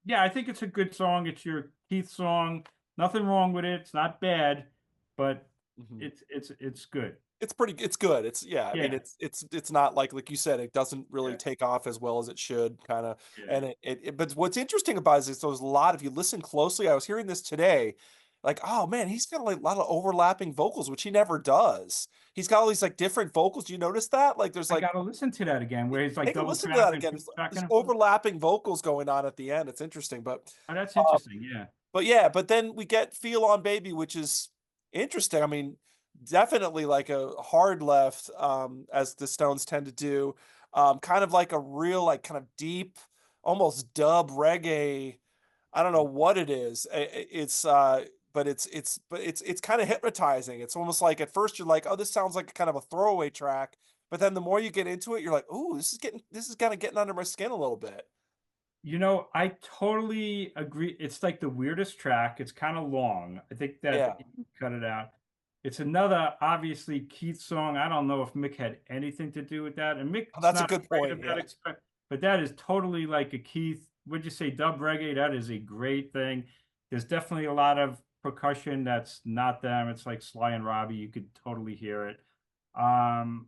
yeah, I think it's a good song. It's your Keith song. Nothing wrong with it. It's not bad, but Mhm. it's good. It's good. It's yeah, I mean Yeah, it's not like you said, it doesn't really yeah, take off as well as it should kind of. yeah. And but what's interesting about it is there's a lot if you listen closely, I was hearing this today, like, oh man, he's got like a lot of overlapping vocals, which he never does. He's got all these like different vocals. Do you notice that? Like there's I like gotta listen to that again, where he's like take a double listen to that tapping, again. triple tracking There's him. overlapping vocals going on at the end. It's interesting, Oh, that's uh, interesting. Yeah. but yeah, but then we get "Feel on Baby," which is interesting. I mean, definitely like a hard left, as the Stones tend to do. Kind of like a real, like, kind of deep, almost dub reggae. I don't know what it is. It's but it's kind of hypnotizing. It's almost like at first you're like, oh, this sounds like kind of a throwaway track, but then the more you get into it, you're like, ooh, this is kind of getting under my skin a little bit. I totally agree. It's like the weirdest track. It's kind of long. I think that Yeah, you can cut it out. It's another obviously Keith song. I don't know if Mick had anything to do with that. And Mick's that's a not good afraid point. of that Yeah. but that is totally like a Keith. Would you say dub reggae? That is a great thing. There's definitely a lot of percussion that's not them. It's like Sly and Robbie. You could totally hear it. Um,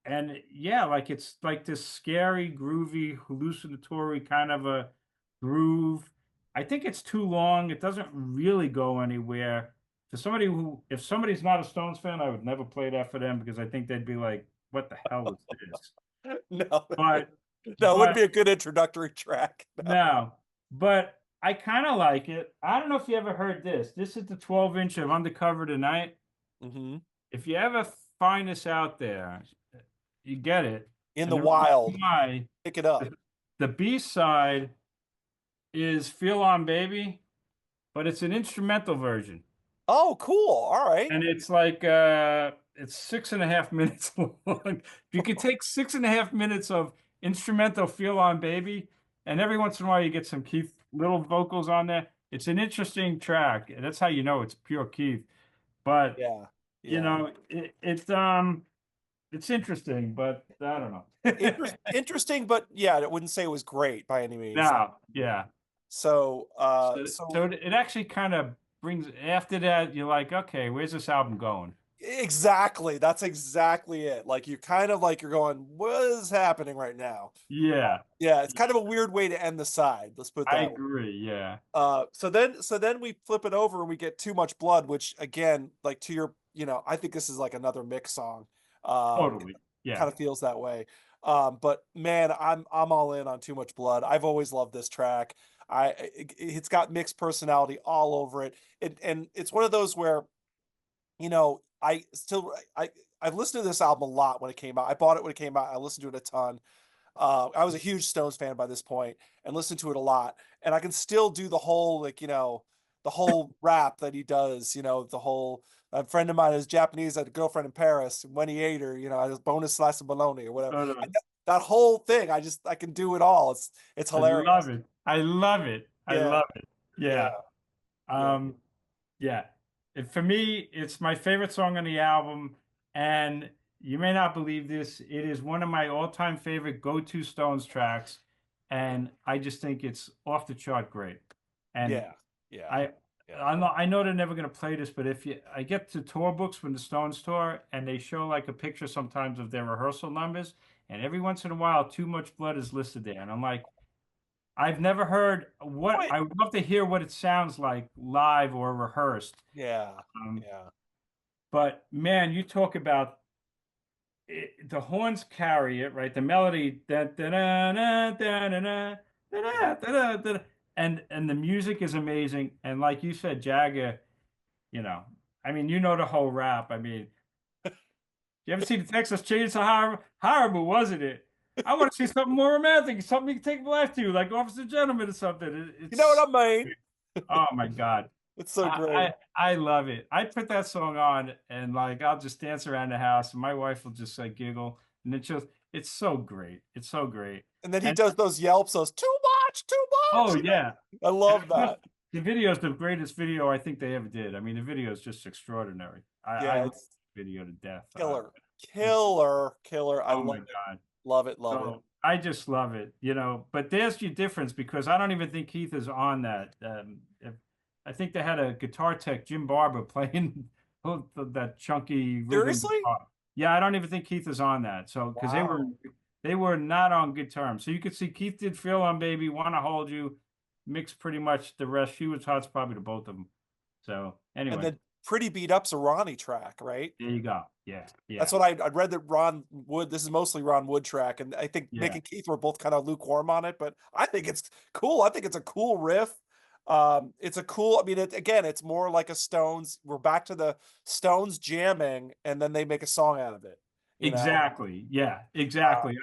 and yeah, like it's like this scary, groovy, hallucinatory kind of a groove. I think it's too long. It doesn't really go anywhere. For somebody if somebody's not a Stones fan, I would never play that for them because I think they'd be like, "What the hell is this?" No, But, no, it wouldn't but be a good introductory track. No. no, but I kind of like it. I don't know if you ever heard this. This is the 12-inch of Undercover Tonight. Mhm. If you ever find this out there, you get it. In And the the reason wild, why pick it up. the, the B side is Feel On Baby, but it's an instrumental version. Oh, cool. All right. And it's like it's 6.5 minutes long. You could take 6.5 minutes of instrumental Feel On Baby, and every once in a while you get some Keith little vocals on there. It's an interesting track. That's how you know it's pure Keith. But Yeah. Yeah. it's interesting, but I don't know. Interesting, but yeah, I wouldn't say it was great by any means. No, yeah. So, So it actually kind of brings after that, you're like, okay, where's this album going? exactly. That's exactly it. Like you're kind of like you're going, what is happening right now? Yeah, Yeah, it's kind of a weird way to end the side. Let's put it I that way. agree. Yeah, So then we flip it over and we get Too Much Blood, which again, like to your, I think this is like another mix song. It totally. Yeah, kind of feels that way. But man, I'm all in on Too Much Blood. I've always loved this track. It's got mixed personality all over it. And it's one of those where I still I've listened to this album a lot when it came out. I bought it when it came out. I listened to it a ton. I was a huge Stones fan by this point and listened to it a lot. And I can still do the whole, like, the whole rap that he does, the whole, a friend of mine is Japanese, had a girlfriend in Paris. When he ate her, I just bonus slice of bologna or whatever. No, no. That whole thing, I can do it all. It's I love hilarious. it. I love it. I Yeah. love it. Yeah. Yeah. Yeah. Um, yeah. For me, it's my favorite song on the album. And you may not believe this, it is one of my all-time favorite go-to Stones tracks. And I just think it's off the chart great. And Yeah. Yeah. I Yeah. I know they're never gonna play this, but if you I get to tour books when the Stones tour and they show like a picture sometimes of their rehearsal numbers, and every once in a while, Too Much Blood is listed there, and I'm like, I've never heard what Wait. I would love to hear what it sounds like live or rehearsed. Yeah. Um, Yeah. but man, you talk about the horns carry it, right? The melody, da, da, da, da, da, da, da, Yeah. da, da, da, da, and the music is amazing. And like you said, Jagger, you know, I mean, the whole rap. I mean, you ever see the Texas Chainsaw? Horrible, wasn't it? I want to see something more romantic, something you can take a life to, like Officer Gentleman or something. You know It's what I mean? oh my God. It's so great. I love it. I put that song on and like I'll just dance around the house and my wife will just like giggle and it's so great. It's so great. And then he And does those yelps, those too much, too oh much. yeah. I And love of course, that. the video is the greatest video I think they ever did. I mean, the video is just extraordinary. I Yeah, love it's the video to death. killer. It's Killer. I oh love my it. God. Love it, love it. So I just love it, But there's your difference because I don't even think Keith is on that. I think they had a guitar tech, Jim Barber, playing that chunky rhythm Seriously? guitar. Yeah, I don't even think Keith is on that. So because Wow. they were not on good terms. So you could see Keith did "Feel on Baby," "Wanna Hold You," mixed pretty much the rest. "She Was Hot's" probably to both of them. So And anyway, then Pretty Beat Up's a Ronnie track, right? there you go. Yeah, That's yeah, what I'd read that Ron Wood, this is mostly Ron Wood track. And I think Nick yeah. and Keith were both kind of lukewarm on it, but I think it's cool. I think it's a cool riff. It's a cool, I mean, again, it's more like a Stones. We're back to the Stones jamming, and then they make a song out of it, you know? Exactly. Yeah, Uh, exactly.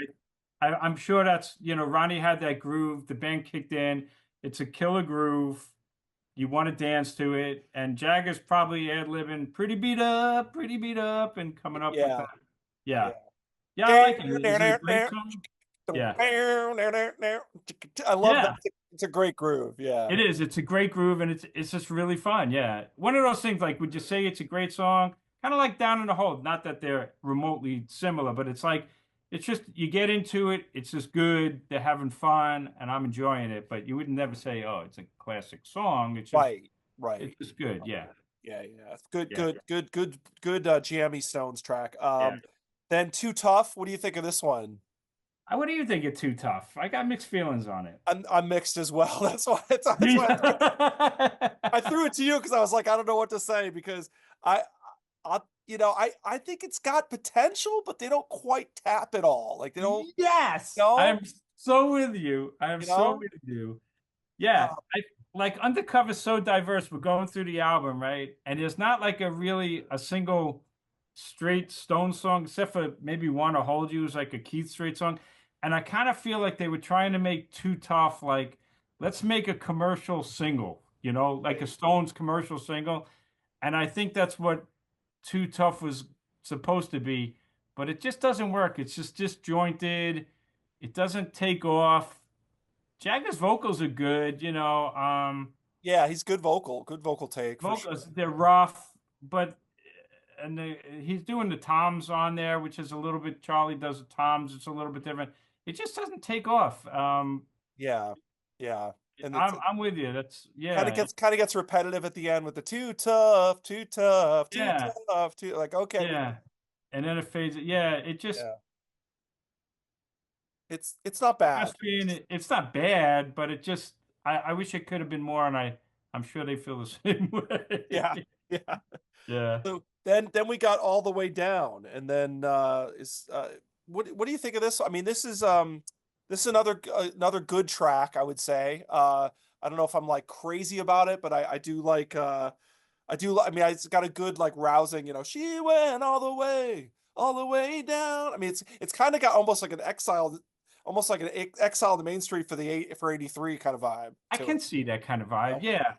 I'm sure that's, Ronnie had that groove. The band kicked in. It's a killer groove. You want to dance to it. And Jagger's probably ad-libbing pretty beat up, and coming up with yeah. that. Yeah. Yeah. Yeah, I like it. Is it a great song? Yeah. I love that. Yeah. It's a great groove. Yeah. It is. It's a great groove, and it's just really fun. Yeah, one of those things. Like, would you say it's a great song? Kind of like "Down in the Hole." Not that they're remotely similar, but it's like it's just you get into it. It's just good. They're having fun, and I'm enjoying it. But you would never say, "Oh, it's a classic song." Right. It's Right. just good. Yeah, Yeah. Yeah. Good, yeah, good, jammy Stones track. yeah. Then Too Tough. What do you think of this one? What do you think of "Too Tough"? I got mixed feelings on it. I'm mixed as well. That's why I threw it to you because I was like, I don't know what to say because I, I think it's got potential, but they don't quite tap it all. Like they don't, Yes, know, I'm so with you. I am you so know. with you. Yeah, Uh, I like Undercover so diverse. We're going through the album, right? And there's not like a single straight Stone song, except for maybe "Wanna Hold You" is like a Keith straight song. And I kind of feel like they were trying to make Too Tough like, let's make a commercial single, like a right. Stones commercial single. And I think that's what Too Tough was supposed to be, but it just doesn't work. It's just disjointed. It doesn't take off. Jagger's vocals are good, Yeah, he's good vocal take for vocals, sure. they're rough, but he's doing the toms on there, which is a little bit, Charlie does the toms, it's a little bit different. It just doesn't take off. Yeah, yeah, and it's I'm with you. That's kind of yeah, gets repetitive at the end with the too tough, too tough, too yeah, tough, too like okay, we yeah. And then it fades. Yeah, it just yeah, it's not bad. frustrating. It's not bad, but it just I wish it could have been more, and I'm sure they feel the same Yeah, way. yeah. Yeah. So then we got all the way down, and then is what do you think of this? I mean, this is another good track, I would say. I don't know if I'm like crazy about it, but I do like I do. I mean, it's got a good like rousing. She went all the way down. I mean, it's kind of got almost like an exile, almost like an exile on the main street for '83 kind of vibe I to it. can see that kind of You vibe. know? Yeah.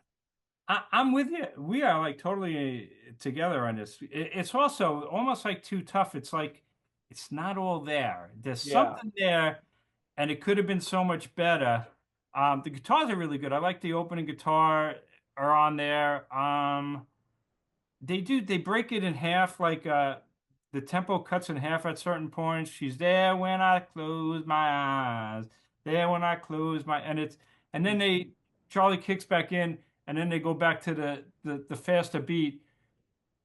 I'm with you. We are like totally together on this. It's also almost like too tough. It's like it's not all there. There's Yeah. something there, and it could have been so much better. The guitars are really good. I like the opening guitar are on there. They break it in half, like the tempo cuts in half at certain points. She's there when I close my eyes, there when I close my, and then Charlie kicks back in, and then they go back to the faster beat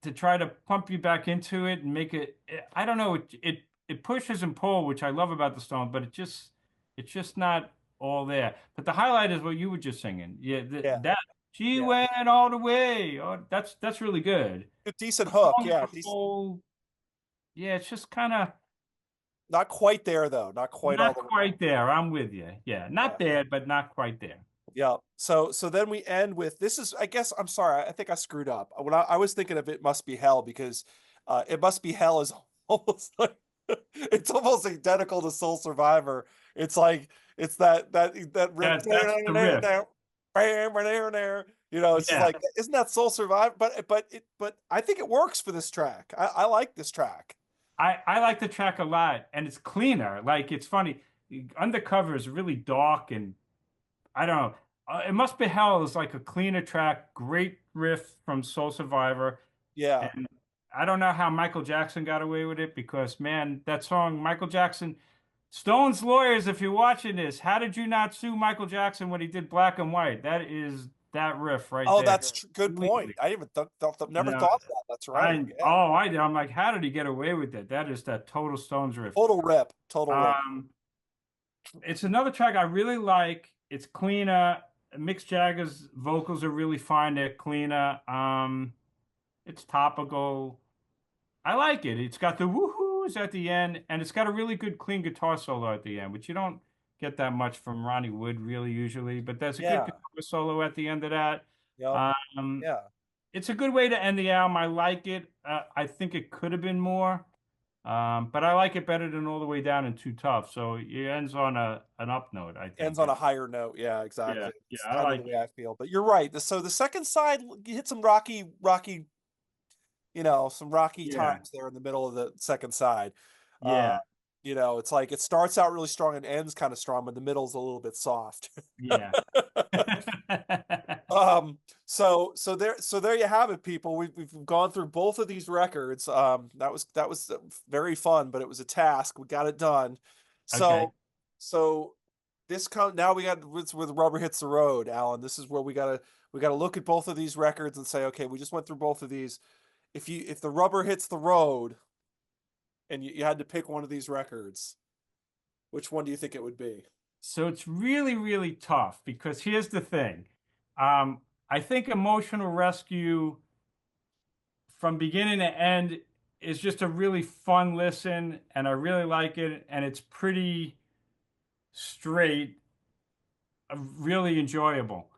to try to pump you back into it and make it. I don't know. It pushes and pulls, which I love about the Stones, but it's just not all there. But the highlight is what you were just singing. Yeah, Yeah. that she Yeah. went all the way. Oh, that's really good. Good, decent The hook. song as Yeah. a whole, yeah, it's just kind of Not quite there though. Not quite all not the way. quite there. I'm with you. Yeah, Yeah. not bad, but not quite there. Yeah. So then we end with this is I guess I'm sorry, I think I screwed up. When I was thinking of It Must Be Hell because It Must Be Hell is almost like it's almost identical to Soul Survivor. It's like it's that riff. That's the riff. It's just Yeah. like isn't that Soul Survivor? But I think it works for this track. I like this track. I like the track a lot, and it's cleaner. Like it's funny. Undercover is really dark, and I don't know. It Must Be Hell is like a cleaner track, great riff from Soul Survivor, Yeah. and I don't know how Michael Jackson got away with it because man, that song, Michael Jackson, Stone's lawyers, if you're watching this, how did you not sue Michael Jackson when he did Black and White? That is that riff right Oh, there. that's good point. Completely. I even You never know, thought of that. That's right. Yeah. I did. I'm like, how did he get away with that? That is that total Stones riff. Total rip. Total rip. Um, it's another track I really like. It's cleaner. Mick Jagger's vocals are really fine. They're cleaner. It's topical. I like it. It's got the woohoos at the end, and it's got a really good clean guitar solo at the end, which you don't get that much from Ronnie Wood really usually. But there's a good Yeah. guitar solo at the end of that. Yep. Um, Yeah. it's a good way to end the album. I like it. I think it could have been more, but I like it better than All the Way Down and Too Tough. So it ends on an up note, I Ends think. on a higher note. Yeah, Yeah, exactly. yeah, It's I kind of the like way it. I feel. But you're right. So the second side hit some rocky, some rocky Yeah, times there in the middle of the second side. Uh, yeah, it's like it starts out really strong and ends kind of strong, but the middle's a little bit soft. yeah. Um, so there you have it, people. We've gone through both of these records. That was very fun, but it was a task. We got it done. Okay. So this come now we got it's where the rubber hits the road, Alan. This is where we gotta look at both of these records and say, okay, we just went through both of these. If the rubber hits the road and you had to pick one of these records, which one do you think it would be? So it's really, really tough because here's the thing. I think Emotional Rescue from beginning to end is just a really fun listen, and I really like it, and it's pretty straight, really enjoyable.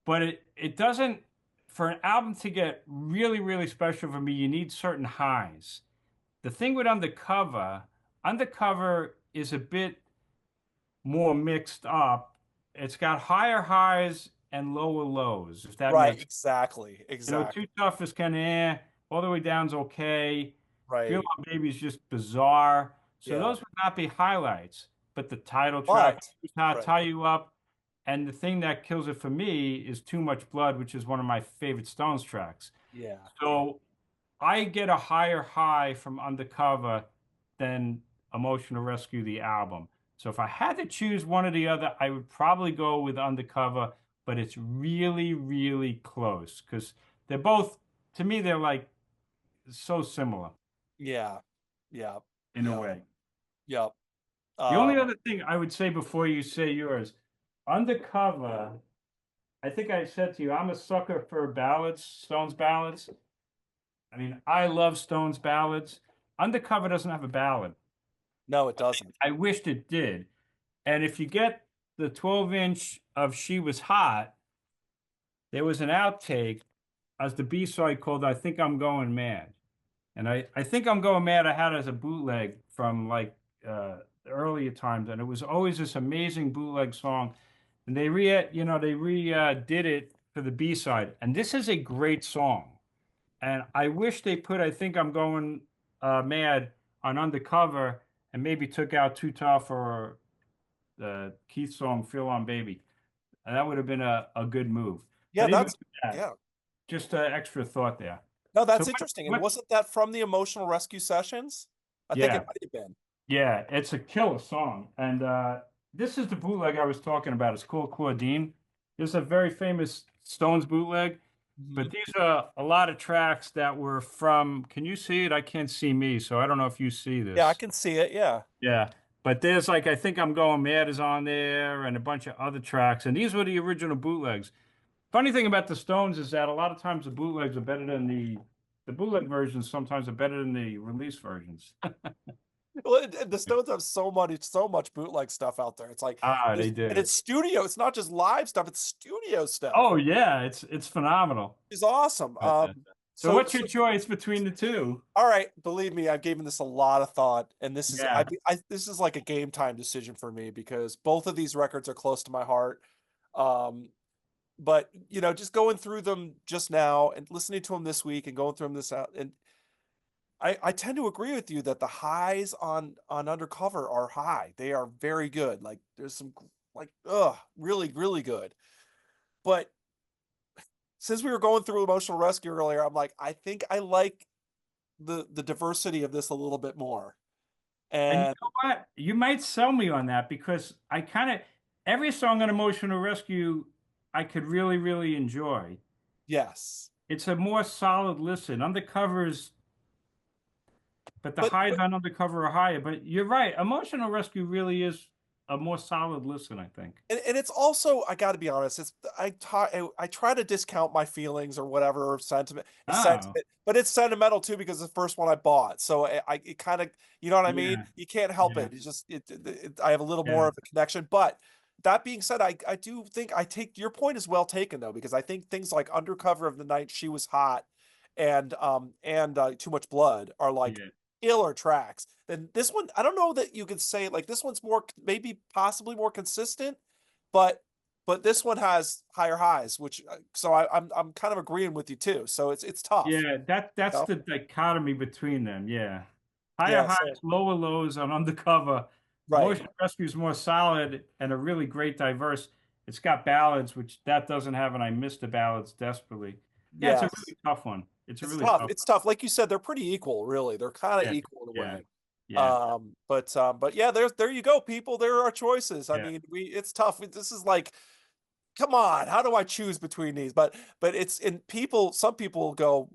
But it doesn't, for an album to get really, really special for me, you need certain highs. The thing with Undercover is a bit more mixed up. It's got higher highs and lower lows, if that Right, makes, exactly, Too exactly. Tough is kind of all the way down's okay. Feel Right. My Baby is just bizarre. So Yeah. those would not be highlights, but the title track, But How to right. Tie You Up, and the thing that kills it for me is Too Much Blood, which is one of my favorite Stones tracks. Yeah. So I get a higher high from Undercover than Emotional Rescue, the album. So if I had to choose one or the other, I would probably go with Undercover, but it's really, really close because they're both, to me, they're like so similar Yeah. Yeah. in a Yeah. way. Yeah. The only Um, other thing I would say before you say yours, Undercover, I think I said to you, I'm a sucker for ballads, Stones ballads. I mean, I love Stones ballads. Undercover doesn't have a ballad. no, it doesn't. I wished it did. And if you get the 12-inch of She Was Hot, there was an outtake as the B-side called "I Think I'm Going Mad," and I think I'm going mad. I had it as a bootleg from like the earlier times, and it was always this amazing bootleg song. And they did it for the B-side, and this is a great song. And I wish they put "I Think I'm Going Mad" on Undercover, and maybe took out "Too Tough" or the Keith song "Feel On Baby." And that would have been a good move. Yeah, But even that's with that, yeah. just an extra thought there. No, So that's interesting. And wasn't that from the Emotional Rescue Sessions? I think it yeah, might have been. yeah, it's a killer song. And this is the bootleg I was talking about. It's called Claudine. It's a very famous Stones bootleg, but Mhm. these are a lot of tracks that were from, can you see it? I can't see me, so I don't know if you see Yeah, I this. can see it. Yeah. Yeah. But there's like "I Think I'm Going Mad" is on there and a bunch of other tracks. And these were the original bootlegs. Funny thing about the Stones is that a lot of times the bootlegs are better than the bootleg versions sometimes are better than the release versions. Well, and the Stones have so much bootleg stuff out there. It's like Ah, they there's and do. it's studio. It's not just live stuff. It's studio stuff. Oh yeah, it's phenomenal. It's awesome. But, so So, what's so your choice between the two? all right. Believe me, I've given this a lot of thought, and Yeah. this is like a game time decision for me because both of these records are close to my heart. Um, but just going through them just now and listening to them this week and going through them this out, and I tend to agree with you that the highs on Undercover are high. They are very good. Like there's some like really really good. But since we were going through Emotional Rescue earlier, I'm like I think I like the diversity of this a little bit more. And you And know what? You might sell me on that because I kind of every song on Emotional Rescue I could really, really enjoy. yes. It's a more solid listen. Undercovers, but the highs But on Undercover are higher. But you're right. Emotional Rescue really is a more solid listen, I think. and it's also I got to be honest. I try to discount my feelings or whatever sentiment. It's Oh, sentiment, but it's sentimental too because it's the first one I bought. So it kind of what I mean. yeah, You can't help yeah, it. It's just I have a little more yeah, of a connection. But that being said, I do think I take your point is well taken though because I think things like Undercover of the Night, She Was Hot, and Too Much Blood are like yeah. iller tracks. Then this one, I don't know that you could say like this one's more maybe possibly more consistent, but this one has higher highs, which so I'm kind of agreeing with you too. So it's tough. Yeah, You that's know? the dichotomy between them. Yeah. Higher Yeah. highs, So lower lows on Undercover. right. Emotional Rescue is more solid and a really great diverse. It's got ballads, which that doesn't have, and I miss the ballads desperately. Yeah, it's a Yes. really tough one. It's a It's really tough. tough It's tough. Like you said, they're pretty equal, really. They're kind of one. equal in a Yeah, way. yeah, But yeah, there you go, people. There are choices. I yeah, mean, it's tough. This is like come on, how do I choose between these? But it's in people. Some people go,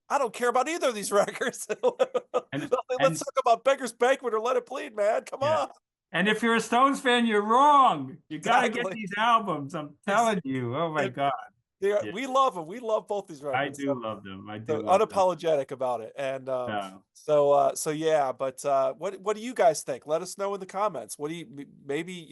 I don't care about either of these records. and Let's and talk about Beggar's Banquet or Let It Bleed, man. Come yeah. on. And if you're a Stones fan, you're wrong. You got to get Exactly. these albums. I'm Ex- telling you. Oh my it- God. Yeah, we love them. We love both these I records. do love them. I So do love them. unapologetic about it. And No. so yeah, but what do you guys think? Let us know in the comments. What do you maybe,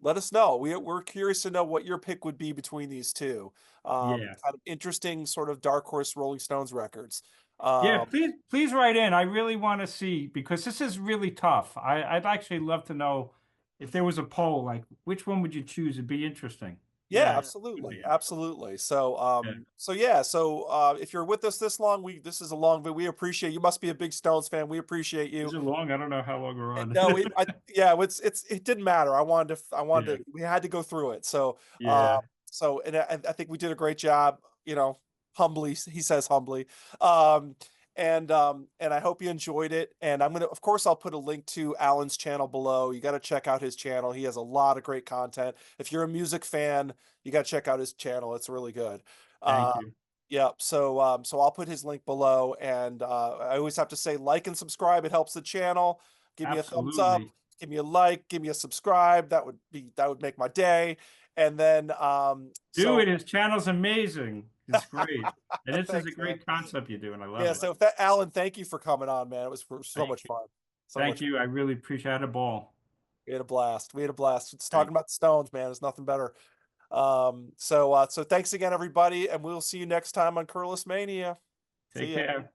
let us know. We're curious to know what your pick would be between these two. Yeah. Kind of interesting sort of dark horse Rolling Stones records. Yeah, Um, please write in. I really want to see because this is really tough. I'd actually love to know if there was a poll, like which one would you choose? It'd be interesting. Yeah, Yeah, it would absolutely. be. Absolutely. So Yeah. so yeah, so if you're with us this long, this is a long but we appreciate you must be a big Stones fan. We appreciate Is you. it long? I don't know how long we're on. No, yeah, it didn't matter. Yeah, We had to go through it. So, yeah. and I think we did a great job, humbly, he says humbly. Um, and I hope you enjoyed it. And of course, I'll put a link to Alan's channel below. You got to check out his channel. He has a lot of great content. If you're a music fan, you got to check out his channel. It's really good. Thank Uh, you. yeah, so I'll put his link below, and I always have to say like and subscribe. It helps the channel. Give me a thumbs up, Absolutely. give me a like, give me a subscribe. That would make my day. And then Do so it. His channel's amazing. It's great. And this is a thanks, man. great concept you're doing. I love Yeah, it. so if that Alan, thank you for coming on, man. It was so Thank much you. fun. So Thank much you. I really appreciate it. A ball. we had a blast. We had a blast. It's talking Thank you. about the Stones, man. It's nothing better. So thanks again, everybody, and we'll see you next time on Curless Mania. Take See ya. care.